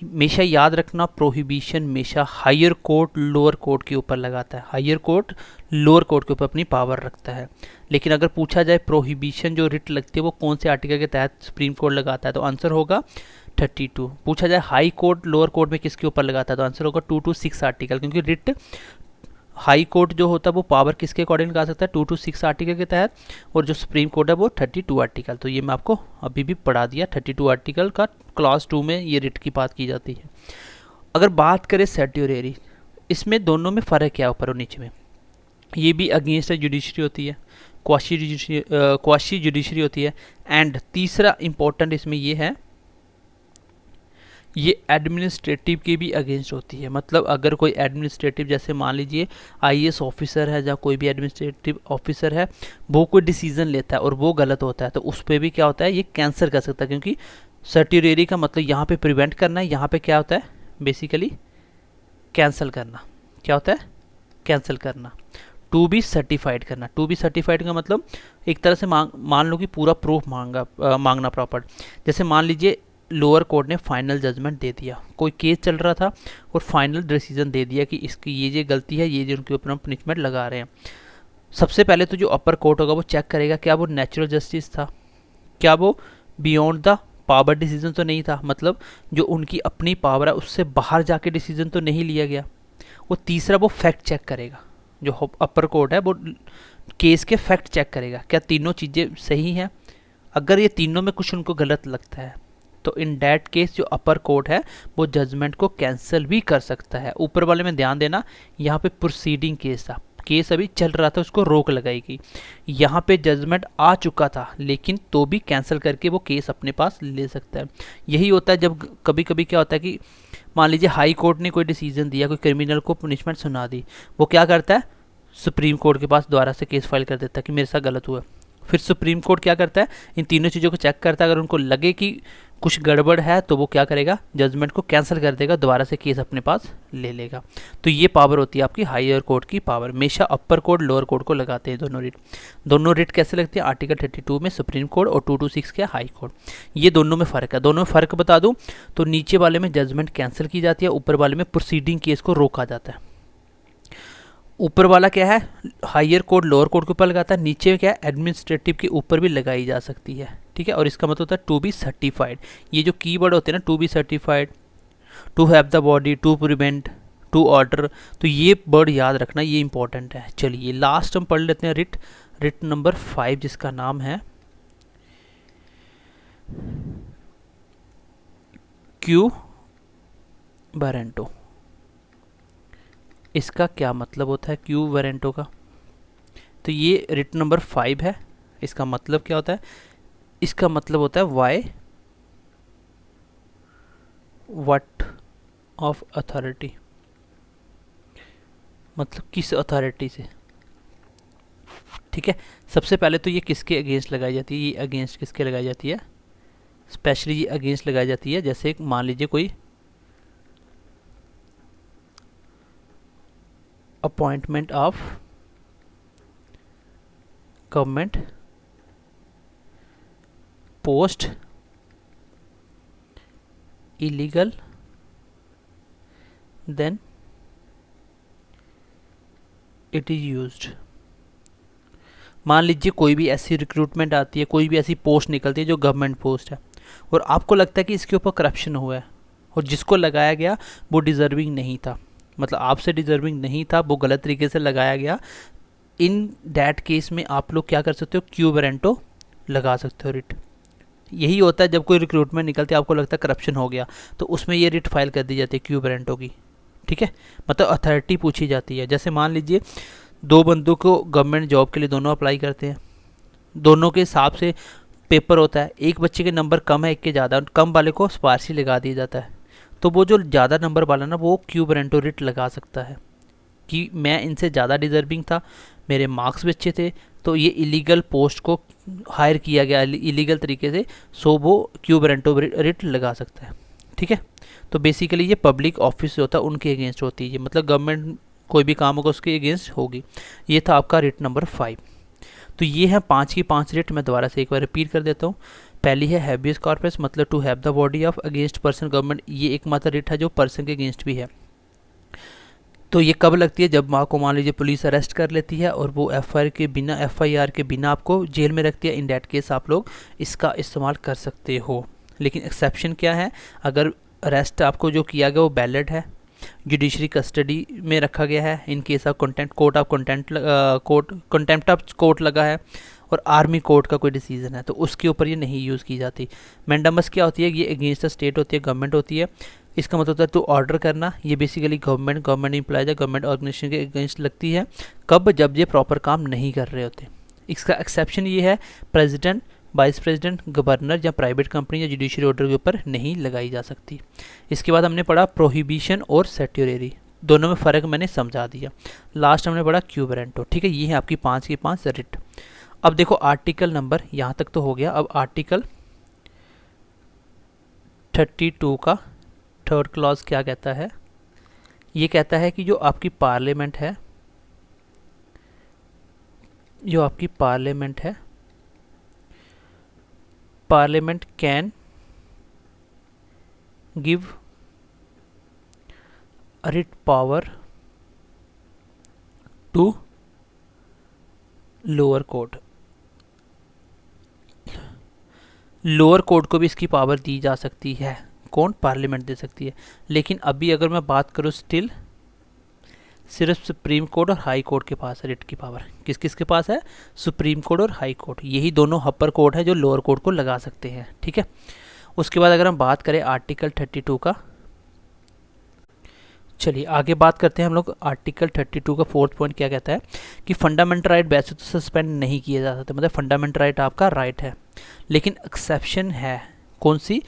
हमेशा याद रखना, प्रोहिबिशन हमेशा हायर कोर्ट लोअर कोर्ट के ऊपर लगाता है। हायर कोर्ट लोअर कोर्ट के ऊपर अपनी पावर रखता है। लेकिन अगर पूछा जाए प्रोहिबिशन जो रिट लगती है वो कौन से आर्टिकल के तहत सुप्रीम कोर्ट लगाता है, तो आंसर होगा 32। पूछा जाए हाई कोर्ट लोअर कोर्ट में किसके ऊपर लगाता है, तो आंसर होगा 226 आर्टिकल, क्योंकि रिट हाई कोर्ट जो होता है वो पावर किसके अकॉर्डिंग लगा सकता है? 226 आर्टिकल के तहत, और जो सुप्रीम कोर्ट है वो 32 आर्टिकल। तो ये मैं आपको अभी भी पढ़ा दिया, 32 आर्टिकल का क्लास 2 में ये रिट की बात की जाती है। अगर बात करें सर्ट्योरेरी, इसमें दोनों में फ़र्क क्या है ऊपर और नीचे में? ये भी अगेंस्ट जुडिशरी होती है, क्वाशी जुडिशरी होती है। एंड तीसरा इंपॉर्टेंट इसमें ये है, ये एडमिनिस्ट्रेटिव की भी अगेंस्ट होती है। मतलब अगर कोई एडमिनिस्ट्रेटिव, जैसे मान लीजिए IAS ऑफिसर है या कोई भी एडमिनिस्ट्रेटिव ऑफिसर है, वो कोई डिसीजन लेता है और वो गलत होता है, तो उस पर भी क्या होता है? ये कैंसिल कर सकता है। क्योंकि सर्ट्योरेरी का मतलब यहाँ पे प्रिवेंट करना है, यहाँ पे क्या होता है? बेसिकली कैंसिल करना। क्या होता है? कैंसिल करना। टू बी सर्टिफाइड करना। टू बी सर्टिफाइड का मतलब एक तरह से मान लो कि पूरा प्रूफ मांगना प्रॉपर। जैसे मान लीजिए लोअर कोर्ट ने फाइनल जजमेंट दे दिया, कोई केस चल रहा था और फाइनल डिसीजन दे दिया कि इसकी ये गलती है, ये जो उनके ऊपर हम पनिशमेंट लगा रहे हैं। सबसे पहले तो जो अपर कोर्ट होगा वो चेक करेगा क्या वो नेचुरल जस्टिस था, क्या वो बियॉन्ड द पावर डिसीजन तो नहीं था, मतलब जो उनकी अपनी पावर है उससे बाहर जाके डिसीजन तो नहीं लिया गया। वो तीसरा वो फैक्ट चेक करेगा, जो अपर कोर्ट है वो केस के फैक्ट चेक करेगा, क्या तीनों चीज़ें सही हैं। अगर ये तीनों में कुछ उनको गलत लगता है तो इन डैट केस जो अपर कोर्ट है वो जजमेंट को कैंसिल भी कर सकता है। ऊपर वाले में ध्यान देना, यहाँ पे प्रोसीडिंग केस था, केस अभी चल रहा था, उसको रोक लगाएगी। यहाँ पे जजमेंट आ चुका था लेकिन तो भी कैंसिल करके वो केस अपने पास ले सकता है। यही होता है जब कभी कभी क्या होता है कि मान लीजिए हाई कोर्ट ने कोई डिसीजन दिया, कोई क्रिमिनल को पनिशमेंट सुना दी, वो क्या करता है? सुप्रीम कोर्ट के पास दोबारा से केस फाइल कर देता है कि मेरे साथ गलत हुआ। फिर सुप्रीम कोर्ट क्या करता है? इन तीनों चीज़ों को चेक करता है। अगर उनको लगे कि कुछ गड़बड़ है तो वो क्या करेगा, जजमेंट को कैंसिल कर देगा, दोबारा से केस अपने पास ले लेगा। तो ये पावर होती है आपकी हायर कोर्ट की पावर। हमेशा अपर कोर्ट लोअर कोर्ट को लगाते हैं दोनों रिट कैसे लगती है, आर्टिकल 32 में सुप्रीम कोर्ट और 226 क्या हाई कोर्ट। ये दोनों में फ़र्क है। दोनों में फ़र्क बता दूँ तो नीचे वाले में जजमेंट कैंसिल की जाती है, ऊपर वाले में प्रोसीडिंग केस को रोका जाता है। ऊपर वाला क्या है, हायर कोर्ट लोअर कोर्ट के ऊपर लगाता है, नीचे क्या है एडमिनिस्ट्रेटिव के ऊपर भी लगाई जा सकती है, ठीक है। और इसका मतलब होता है टू बी सर्टिफाइड। ये जो कीवर्ड होते हैं ना, to be certified, to have the body, to prevent, to order, तो ये वर्ड याद रखना, ये इंपॉर्टेंट है। चलिए लास्ट हम पढ़ लेते हैं रिट नंबर 5 जिसका नाम है क्यू वारंटो। इसका क्या मतलब होता है क्यू वारंटो का, तो ये रिट नंबर 5 है। इसका मतलब क्या होता है, इसका मतलब होता है वाई व्हाट ऑफ अथॉरिटी, मतलब किस अथॉरिटी से, ठीक है। सबसे पहले तो ये किसके अगेंस्ट लगाई जाती है, ये अगेंस्ट किसके लगाई जाती है, स्पेशली ये अगेंस्ट लगाई जाती है जैसे मान लीजिए कोई appointment of government post illegal then it is used. मान लीजिए कोई भी ऐसी रिक्रूटमेंट आती है, कोई भी ऐसी पोस्ट निकलती है जो गवर्नमेंट पोस्ट है, और आपको लगता है कि इसके ऊपर करप्शन हुआ है और जिसको लगाया गया वो डिज़र्विंग नहीं था, मतलब आपसे डिज़र्विंग नहीं था, वो गलत तरीके से लगाया गया। इन डैट केस में आप लोग क्या कर सकते हो, क्यू वारंटो लगा सकते हो रिट। यही होता है जब कोई रिक्रूटमेंट निकलती है, आपको लगता है करप्शन हो गया, तो उसमें ये रिट फाइल कर दी जाती है क्यू वारंटो की, ठीक है। मतलब अथॉरिटी पूछी जाती है। जैसे मान लीजिए दो बंदों को गवर्नमेंट जॉब के लिए दोनों अप्लाई करते हैं, दोनों के हिसाब से पेपर होता है, एक बच्चे के नंबर कम है, एक के ज़्यादा, कम वाले को स्पार्सी लगा दिया जाता है, तो वो जो ज़्यादा नंबर वाला ना वो क्यू वारंटो रिट लगा सकता है कि मैं इनसे ज़्यादा डिज़र्विंग था, मेरे मार्क्स भी अच्छे थे, तो ये इलीगल पोस्ट को हायर किया गया इलीगल तरीके से, सो वो क्यू वारंटो रिट लगा सकता है, ठीक है। तो बेसिकली ये पब्लिक ऑफिस होता है उनके अगेंस्ट होती है, मतलब गवर्नमेंट कोई भी काम होगा उसके अगेंस्ट होगी। ये था आपका रिट नंबर 5। तो ये है 5 की 5 रिट। मैं दोबारा से एक बार रिपीट कर देता हूँ। पहली है हैबियस कॉर्पस, मतलब to have the body of against person government, ये एकमात्र रिट है जो पर्सन के अगेंस्ट भी है। तो ये कब लगती है, जब माँ को मान लीजिए पुलिस अरेस्ट कर लेती है और वो एफआईआर के बिना आपको जेल में रखती है, इन डैट केस आप लोग इसका इस्तेमाल कर सकते हो। लेकिन एक्सेप्शन क्या है, अगर अरेस्ट आपको जो किया गया वो वैलिड है, जुडिशरी कस्टडी में रखा गया है, in case of contempt of court लगा है और आर्मी कोर्ट का कोई डिसीजन है, तो उसके ऊपर ये नहीं यूज़ की जाती। मैंडामस क्या होती है, ये अगेंस्ट द स्टेट होती है, गवर्नमेंट होती है। इसका मतलब होता है टू ऑर्डर करना, ये बेसिकली गवर्नमेंट एम्प्लॉयज है, गवर्नमेंट ऑर्गेनाइजेशन के अगेंस्ट लगती है। कब, जब ये प्रॉपर काम नहीं कर रहे होते। इसका एक्सेप्शन ये है, प्रेसिडेंट, वाइस प्रेसिडेंट, गवर्नर या प्राइवेट कंपनी या जुडिशरी ऑर्डर के ऊपर नहीं लगाई जा सकती। इसके बाद हमने पढ़ा प्रोहिबिशन और सेट्यूरेरी, दोनों में फ़र्क मैंने समझा दिया। लास्ट हमने पढ़ा क्यू वारंटो, ठीक है। ये है आपकी 5 की 5 रिट। अब देखो आर्टिकल नंबर यहाँ तक तो हो गया। अब आर्टिकल 32 का थर्ड क्लॉज क्या कहता है, ये कहता है कि जो आपकी पार्लियामेंट है, parliament can give writ power to lower court. Lower court को भी इसकी पावर दी जा सकती है। कौन, पार्लियामेंट दे सकती है। लेकिन अभी अगर मैं बात करूँ स्टिल सिर्फ सुप्रीम कोर्ट और हाई कोर्ट के पास है रिट की पावर। किस किस के पास है, सुप्रीम कोर्ट और हाई कोर्ट, यही दोनों अपर कोर्ट है जो लोअर कोर्ट को लगा सकते हैं, ठीक है। उसके बाद अगर हम बात करें आर्टिकल 32 का, चलिए आगे बात करते हैं हम लोग। आर्टिकल 32 का 4th पॉइंट क्या कहता है कि फंडामेंटल राइट वैसे तो सस्पेंड नहीं किए जा सकते, मतलब फंडामेंटल राइट आपका राइट है, लेकिन एक्सेप्शन है। कौन सी,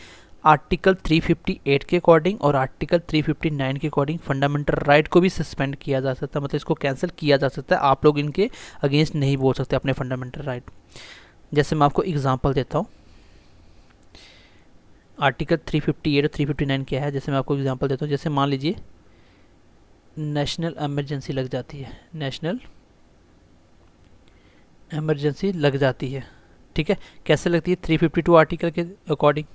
आर्टिकल 358 के अकॉर्डिंग और आर्टिकल 359 के अकॉर्डिंग फंडामेंटल राइट को भी सस्पेंड किया जा सकता है, मतलब इसको कैंसिल किया जा सकता है। आप लोग इनके अगेंस्ट नहीं बोल सकते अपने फंडामेंटल राइट। जैसे मैं आपको एग्जांपल देता हूँ, आर्टिकल 358 और 359 क्या है, जैसे मैं आपको एग्जांपल देता हूँ। जैसे मान लीजिए नेशनल इमरजेंसी लग जाती है, नेशनल इमरजेंसी लग जाती है, ठीक है। कैसे लगती है? 352 आर्टिकल के अकॉर्डिंग।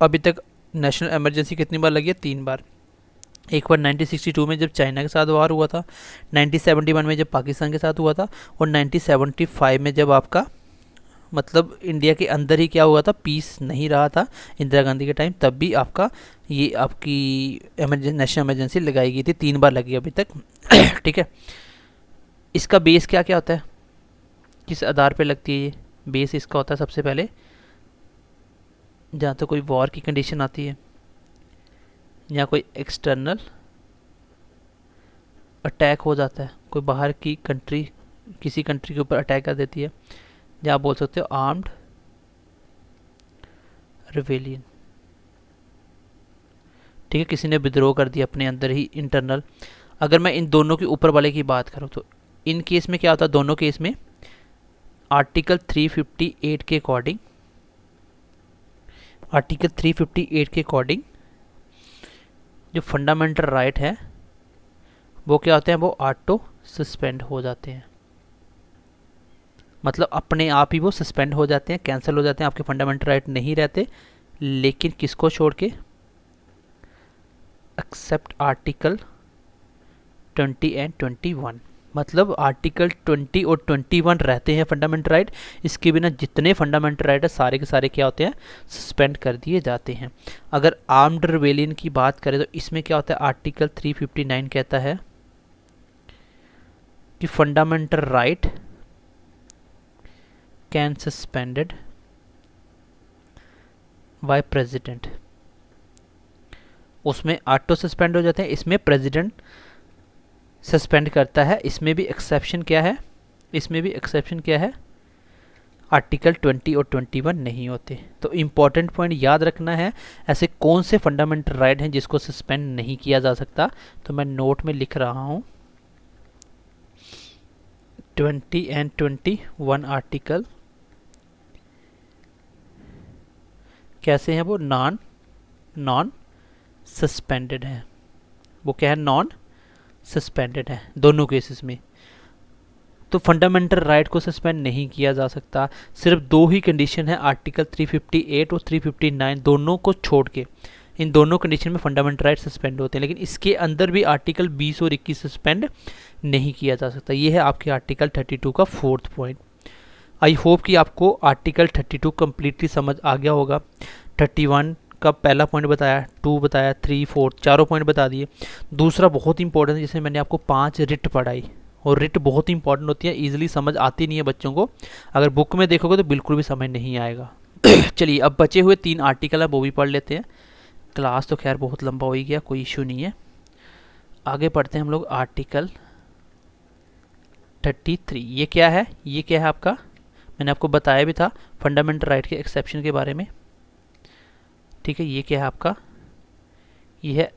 अभी तक नेशनल इमरजेंसी कितनी बार लगी है? 3 बार। एक बार 1962 में जब चाइना के साथ वार हुआ था, 1971 में जब पाकिस्तान के साथ हुआ था, और 1975 में जब आपका मतलब इंडिया के अंदर ही क्या हुआ था, पीस नहीं रहा था इंदिरा गांधी के टाइम, तब भी आपका ये आपकी नेशनल इमरजेंसी लगाई गई थी। 3 बार लगी अभी तक ठीक है। इसका बेस क्या क्या होता है, किस आधार पे लगती है ये? बेस इसका होता है सबसे पहले जहाँ तो कोई वॉर की कंडीशन आती है, या कोई एक्सटर्नल अटैक हो जाता है, कोई बाहर की कंट्री किसी कंट्री के ऊपर अटैक कर देती है, या आप बोल सकते हो आर्म्ड रिवेलियन, ठीक है। किसी ने विद्रोह कर दिया अपने अंदर ही इंटरनल। अगर मैं इन दोनों के ऊपर वाले की बात करूँ तो इन केस में क्या होता है, दोनों केस में आर्टिकल 358 के अकॉर्डिंग, आर्टिकल 358 के अकॉर्डिंग जो फंडामेंटल राइट है वो क्या होते हैं, वो ऑटो सस्पेंड हो जाते हैं। मतलब अपने आप ही वो सस्पेंड हो जाते हैं, कैंसिल हो जाते हैं, आपके फंडामेंटल राइट नहीं रहते। लेकिन किसको छोड़ के? Except article 20 and 21। मतलब आर्टिकल 20 और 21 रहते हैं फंडामेंटल राइट। इसके बिना जितने फंडामेंटल राइट है सारे के सारे क्या होते हैं, सस्पेंड कर दिए जाते हैं। अगर आर्म्ड रिवेलियन की बात करें तो इसमें क्या होता है, आर्टिकल 359 कहता है कि fundamental right can suspended by president. उसमें ऑटो सस्पेंड हो जाते हैं, इसमें प्रेसिडेंट सस्पेंड करता है। इसमें भी एक्सेप्शन क्या है, इसमें भी एक्सेप्शन क्या है, आर्टिकल 20 और 21 नहीं होते। तो इम्पॉर्टेंट पॉइंट याद रखना है, ऐसे कौन से फंडामेंटल राइट हैं जिसको सस्पेंड नहीं किया जा सकता। तो मैं नोट में लिख रहा हूँ 20 एंड 21 आर्टिकल कैसे हैं, वो नॉन सस्पेंडेड है। वो क्या है, नॉन सस्पेंडेड है दोनों केसेस में। तो फंडामेंटल राइट को सस्पेंड नहीं किया जा सकता। सिर्फ 2 ही कंडीशन है, आर्टिकल 358 और 359, दोनों को छोड़ के इन दोनों कंडीशन में फंडामेंटल राइट सस्पेंड होते हैं। लेकिन इसके अंदर भी आर्टिकल 20 और 21 सस्पेंड नहीं किया जा सकता। ये है आपके आर्टिकल 32 का 4th पॉइंट। आई होप कि आपको आर्टिकल 32 कम्प्लीटली समझ आ गया होगा। 31 का पहला पॉइंट बताया, 2 बताया, 3, 4 चारों पॉइंट बता दिए। दूसरा बहुत इंपॉर्टेंट है, जैसे मैंने आपको 5 रिट पढ़ाई, और रिट बहुत इंपॉर्टेंट होती है, ईजिली समझ आती नहीं है बच्चों को। अगर बुक में देखोगे तो बिल्कुल भी समझ नहीं आएगा चलिए अब बचे हुए 3 आर्टिकल है वो भी पढ़ लेते हैं। क्लास तो खैर बहुत लंबा हो ही गया, कोई इशू नहीं है। आगे पढ़ते हैं हम लोग आर्टिकल 33। ये क्या है, ये क्या है आपका, मैंने आपको बताया भी था फंडामेंटल राइट के एक्सेप्शन के बारे में, ठीक है। ये क्या है आपका, ये है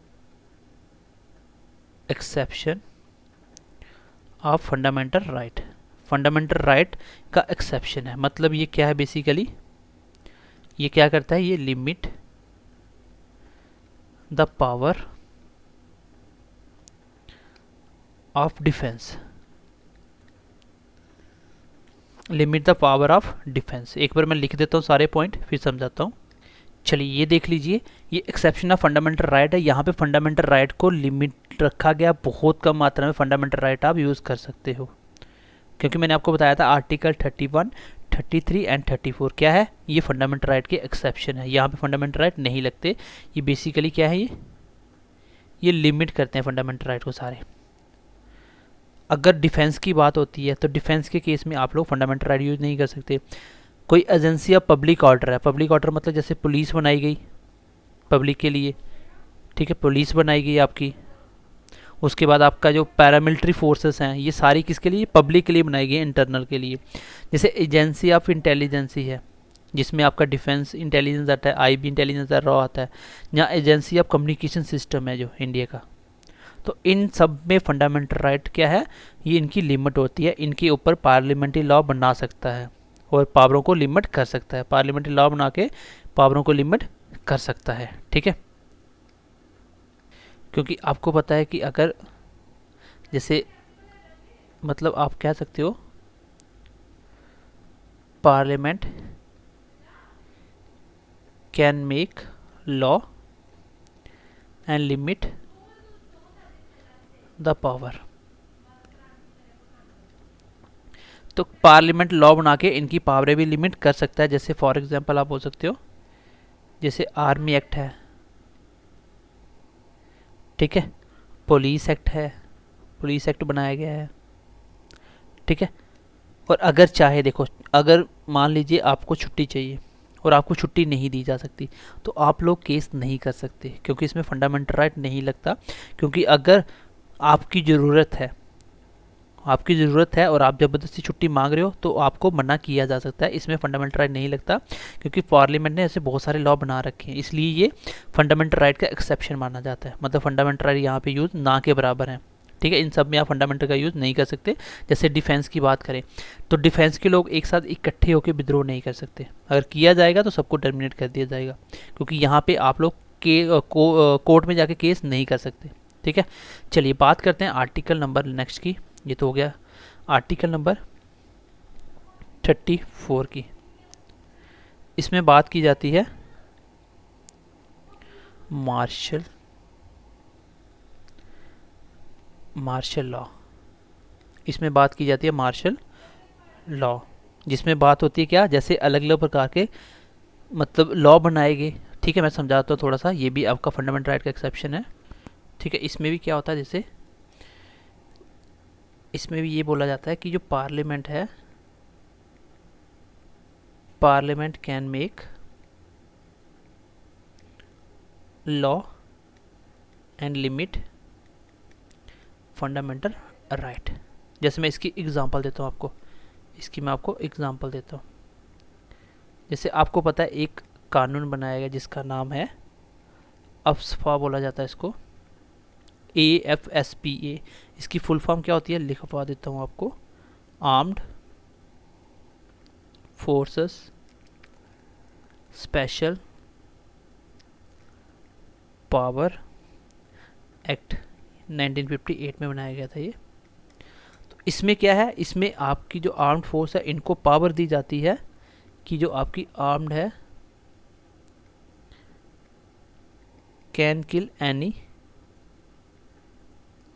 exception of fundamental right. Fundamental right का एक्सेप्शन है, मतलब ये क्या है बेसिकली, ये क्या करता है, ये limit the power of defence, limit the power of defence. एक बार मैं लिख देता हूँ सारे पॉइंट फिर समझाता हूँ। चलिए ये देख लीजिए, ये एक्सेप्शन ऑफ फंडामेंटल राइट है। यहाँ पे फंडामेंटल राइट को लिमिट रखा गया, बहुत कम मात्रा में फंडामेंटल राइट आप यूज़ कर सकते हो, क्योंकि मैंने आपको बताया था आर्टिकल 31, 33 एंड 34 क्या है, ये फंडामेंटल राइट के एक्सेप्शन है। यहाँ पे फंडामेंटल राइट नहीं लगते। ये बेसिकली क्या है, ये लिमिट करते हैं फंडामेंटल राइट को सारे। अगर डिफेंस की बात होती है तो डिफेंस के केस में आप लोग फंडामेंटल राइट यूज़ नहीं कर सकते। कोई एजेंसी या पब्लिक ऑर्डर है, पब्लिक ऑर्डर मतलब जैसे पुलिस बनाई गई पब्लिक के लिए, ठीक है, पुलिस बनाई गई आपकी। उसके बाद आपका जो पैरामिलिट्री फोर्सेस हैं ये सारी किसके लिए, पब्लिक के लिए बनाई गई, इंटरनल के लिए। जैसे एजेंसी ऑफ इंटेलिजेंसी है जिसमें आपका डिफेंस इंटेलिजेंस आता है, आईबी इंटेलिजेंस रॉ आता है, या एजेंसी ऑफ कम्युनिकेशन सिस्टम है जो इंडिया का। तो इन सब में फंडामेंटल राइट क्या है, ये इनकी लिमिट होती है। इनके ऊपर पार्लियामेंट्री लॉ बना सकता है और पावरों को लिमिट कर सकता है। पार्लियामेंट्री लॉ बना के पावरों को लिमिट कर सकता है। ठीक है, क्योंकि आपको पता है कि अगर जैसे मतलब आप कह सकते हो parliament can make law and limit the power. तो पार्लियामेंट लॉ बना के इनकी पावरें भी लिमिट कर सकता है। जैसे फॉर एग्जांपल आप बोल सकते हो जैसे आर्मी एक्ट है, ठीक है, पुलिस एक्ट है, पुलिस एक्ट बनाया गया है, ठीक है। और अगर चाहे देखो, अगर मान लीजिए आपको छुट्टी चाहिए और आपको छुट्टी नहीं दी जा सकती, तो आप लोग केस नहीं कर सकते, क्योंकि इसमें फंडामेंटल राइट नहीं लगता। क्योंकि अगर आपकी ज़रूरत है, आपकी ज़रूरत है और आप ज़बरदस्ती छुट्टी मांग रहे हो, तो आपको मना किया जा सकता है, इसमें फंडामेंटल राइट नहीं लगता। क्योंकि पार्लियामेंट ने ऐसे बहुत सारे लॉ बना रखे हैं, इसलिए ये फंडामेंटल राइट का एक्सेप्शन माना जाता है। मतलब फंडामेंटल राइट यहाँ पे यूज़ ना के बराबर है। ठीक है, इन सब में आप फंडामेंटल का यूज़ नहीं कर सकते। जैसे डिफेंस की बात करें तो डिफेंस के लोग एक साथ इकट्ठे होकर विद्रोह नहीं कर सकते, अगर किया जाएगा तो सबको टर्मिनेट कर दिया जाएगा, क्योंकि यहाँ पे आप लोग कोर्ट में जाके केस नहीं कर सकते। ठीक है, चलिए बात करते हैं आर्टिकल नंबर नेक्स्ट की। ये तो हो गया आर्टिकल नंबर 34 की। इसमें बात की जाती है मार्शल लॉ। इसमें बात की जाती है मार्शल लॉ, जिसमें बात होती है क्या, जैसे अलग अलग प्रकार के मतलब लॉ बनाए गए। ठीक है, मैं समझाता हूँ थोड़ा सा, ये भी आपका फंडामेंटल राइट का एक्सेप्शन है। ठीक है, इसमें भी क्या होता है, जैसे इसमें भी ये बोला जाता है कि जो पार्लियामेंट है, parliament can make law and limit fundamental right. जैसे मैं इसकी एग्जांपल देता हूँ आपको, इसकी मैं आपको एग्जांपल देता हूँ। जैसे आपको पता है एक कानून बनाया गया जिसका नाम है अफ्स्पा, बोला जाता है इसको, AFSPA। इसकी फुल फॉर्म क्या होती है, लिखवा देता हूँ आपको, armed forces special power act 1958 में बनाया गया था ये। तो इसमें क्या है, इसमें आपकी जो आर्म्ड फोर्स है इनको पावर दी जाती है कि जो आपकी आर्म्ड है can kill any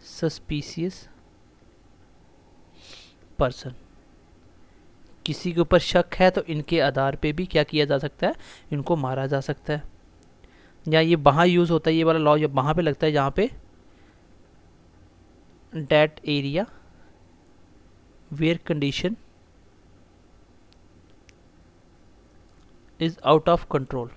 suspicious person. किसी के ऊपर शक है तो इनके आधार पे भी क्या किया जा सकता है, इनको मारा जा सकता है। या ये वहाँ यूज़ होता है, ये वाला लॉ जब वहाँ पे लगता है जहाँ पे that area where condition is out of control.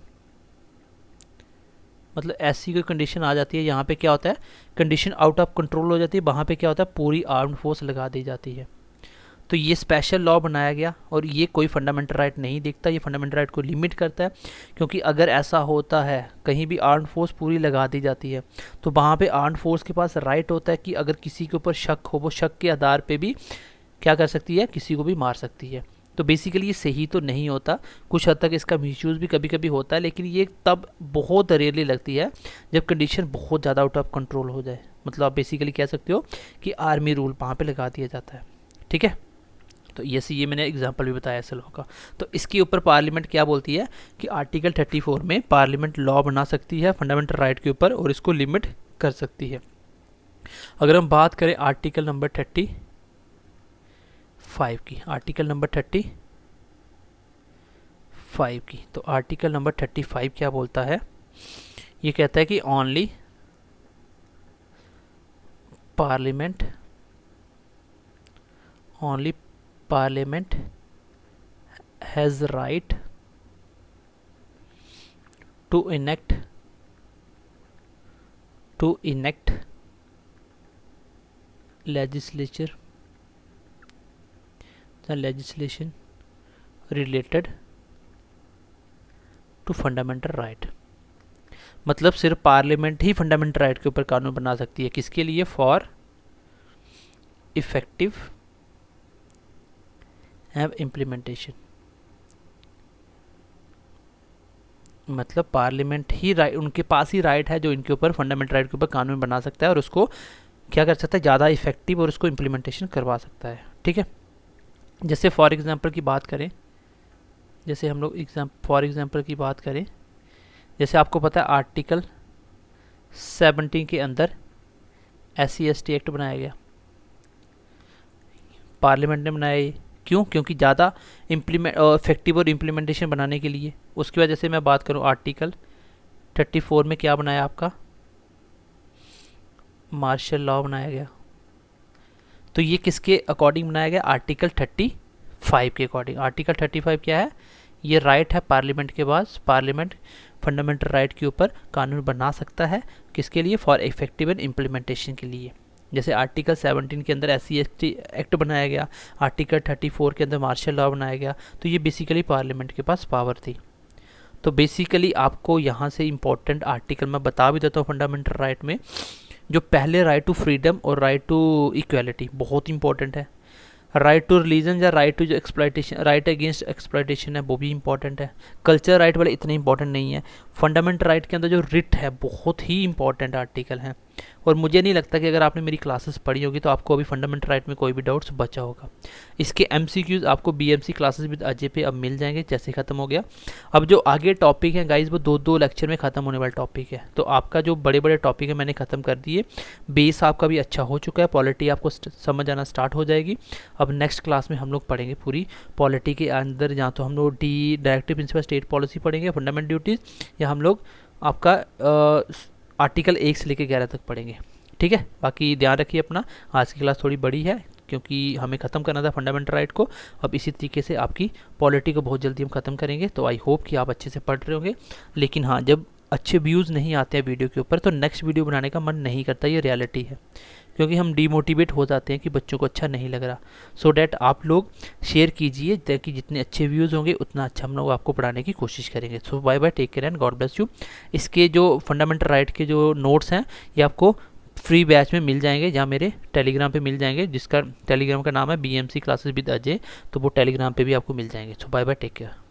मतलब ऐसी कोई कंडीशन आ जाती है यहाँ पे क्या होता है, कंडीशन आउट ऑफ कंट्रोल हो जाती है, वहाँ पे क्या होता है, पूरी आर्म्ड फोर्स लगा दी जाती है। तो ये स्पेशल लॉ बनाया गया और ये कोई फंडामेंटल राइट नहीं देखता, ये फंडामेंटल राइट को लिमिट करता है। क्योंकि अगर ऐसा होता है कहीं भी आर्म्ड फोर्स पूरी लगा दी जाती है, तो वहाँ पे आर्म्ड फोर्स के पास राइट होता है कि अगर किसी के ऊपर शक हो, वो शक के आधार पे भी क्या कर सकती है, किसी को भी मार सकती है। तो बेसिकली ये सही तो नहीं होता, कुछ हद तक इसका मिसयूज़ भी कभी कभी होता है, लेकिन ये तब बहुत रेयरली लगती है जब कंडीशन बहुत ज़्यादा आउट ऑफ कंट्रोल हो जाए। मतलब आप बेसिकली कह सकते हो कि आर्मी रूल वहाँ पे लगा दिया जाता है। ठीक है, तो ये मैंने एग्जांपल भी बताया ऐसे लॉ का। तो इसके ऊपर पार्लियामेंट क्या बोलती है कि आर्टिकल 34 में पार्लियामेंट लॉ बना सकती है फंडामेंटल राइट के ऊपर और इसको लिमिट कर सकती है। अगर हम बात करें आर्टिकल नंबर 35 की, आर्टिकल नंबर 35 की, तो आर्टिकल नंबर 35 क्या बोलता है, ये कहता है कि only parliament has right to enact legislation related to fundamental right। मतलब सिर्फ पार्लियामेंट ही फंडामेंटल राइट के ऊपर कानून बना सकती है, किसके लिए, फॉर इफेक्टिव इम्प्लीमेंटेशन। मतलब पार्लियामेंट ही राइट, उनके पास ही राइट है जो इनके ऊपर फंडामेंटल राइट के ऊपर कानून बना सकता है और उसको क्या कर सकता है, ज़्यादा इफेक्टिव और उसको इम्प्लीमेंटेशन करवा सकता है। ठीक है, जैसे फॉर एग्जांपल की बात करें, जैसे हम लोग फॉर एग्जांपल की बात करें, जैसे आपको पता है आर्टिकल 17 के अंदर SC/ST एक्ट बनाया गया, पार्लियामेंट ने बनाया ये। क्यों? क्योंकि ज़्यादा इफेक्टिव और इम्प्लीमेंटेशन बनाने के लिए। उसकी वजह से मैं बात करूँ आर्टिकल 34 में क्या बनाया आपका, मार्शल लॉ बनाया गया। तो ये किसके अकॉर्डिंग बनाया गया? आर्टिकल 35 के अकॉर्डिंग। आर्टिकल 35 क्या है? ये राइट है पार्लियामेंट के पास, पार्लियामेंट फंडामेंटल राइट के ऊपर कानून बना सकता है। किसके लिए? फॉर इफेक्टिव एंड इम्प्लीमेंटेशन के लिए। जैसे आर्टिकल 17 के अंदर SC/ST एक्ट बनाया गया, आर्टिकल 34 के अंदर मार्शल लॉ बनाया गया। तो ये बेसिकली पार्लियामेंट के पास पावर थी। तो बेसिकली आपको यहाँ से इम्पोर्टेंट आर्टिकल मैं बता भी देता हूँ फंडामेंटल राइट में। जो पहले राइट टू फ्रीडम और राइट टू इक्वालिटी बहुत इंपॉर्टेंट है। राइट टू रिलीजन या राइट टू जो एक्सप्लॉइटेशन, राइट अगेंस्ट एक्सप्लॉइटेशन है, वो भी इंपॉर्टेंट है। कल्चर राइट वाले इतने इंपॉर्टेंट नहीं है। फंडामेंटल राइट के अंदर जो रिट है बहुत ही इंपॉर्टेंट आर्टिकल है। और मुझे नहीं लगता कि अगर आपने मेरी क्लासेस पढ़ी होगी तो आपको अभी फंडामेंटल राइट में कोई भी डाउट्स बचा होगा। इसके MCQs आपको BMC क्लासेस विद अजय पे अब मिल जाएंगे जैसे ख़त्म हो गया। अब जो आगे टॉपिक है गाइज वो 2-2 लेक्चर में ख़त्म होने वाला टॉपिक है। तो आपका जो बड़े बड़े टॉपिक है मैंने ख़त्म कर दिए। बेस आपका भी अच्छा हो चुका है, पॉलिटी आपको समझ आना स्टार्ट हो जाएगी। अब नेक्स्ट क्लास में हम लोग पढ़ेंगे पूरी पॉलिटी के अंदर, या तो हम लोग डायरेक्टिव प्रिंसिपल स्टेट पॉलिसी पढ़ेंगे, फंडामेंटल ड्यूटीज़, या हम लोग आपका आर्टिकल 1 से लेकर 11 तक पढ़ेंगे। ठीक है, बाकी ध्यान रखिए अपना। आज की क्लास थोड़ी बड़ी है क्योंकि हमें ख़त्म करना था फंडामेंटल राइट को। अब इसी तरीके से आपकी पॉलिटी को बहुत जल्दी हम ख़त्म करेंगे। तो आई होप कि आप अच्छे से पढ़ रहे होंगे। लेकिन हाँ, जब अच्छे व्यूज़ नहीं आते हैं वीडियो के ऊपर तो नेक्स्ट वीडियो बनाने का मन नहीं करता, ये रियलिटी है। क्योंकि हम डीमोटिवेट हो जाते हैं कि बच्चों को अच्छा नहीं लग रहा। सो डैट आप लोग शेयर कीजिए ताकि जितने अच्छे व्यूज़ होंगे उतना अच्छा हम लोग आपको पढ़ाने की कोशिश करेंगे। So bye bye, take care and God bless you. इसके जो फंडामेंटल राइट के जो नोट्स हैं ये आपको फ्री बैच में मिल जाएंगे, जहाँ मेरे टेलीग्राम पे मिल जाएंगे, जिसका टेलीग्राम का नाम है BMC क्लासेस विद अजय। तो वो टेलीग्राम पे भी आपको मिल जाएंगे। सो बाय बाय, टेक केयर।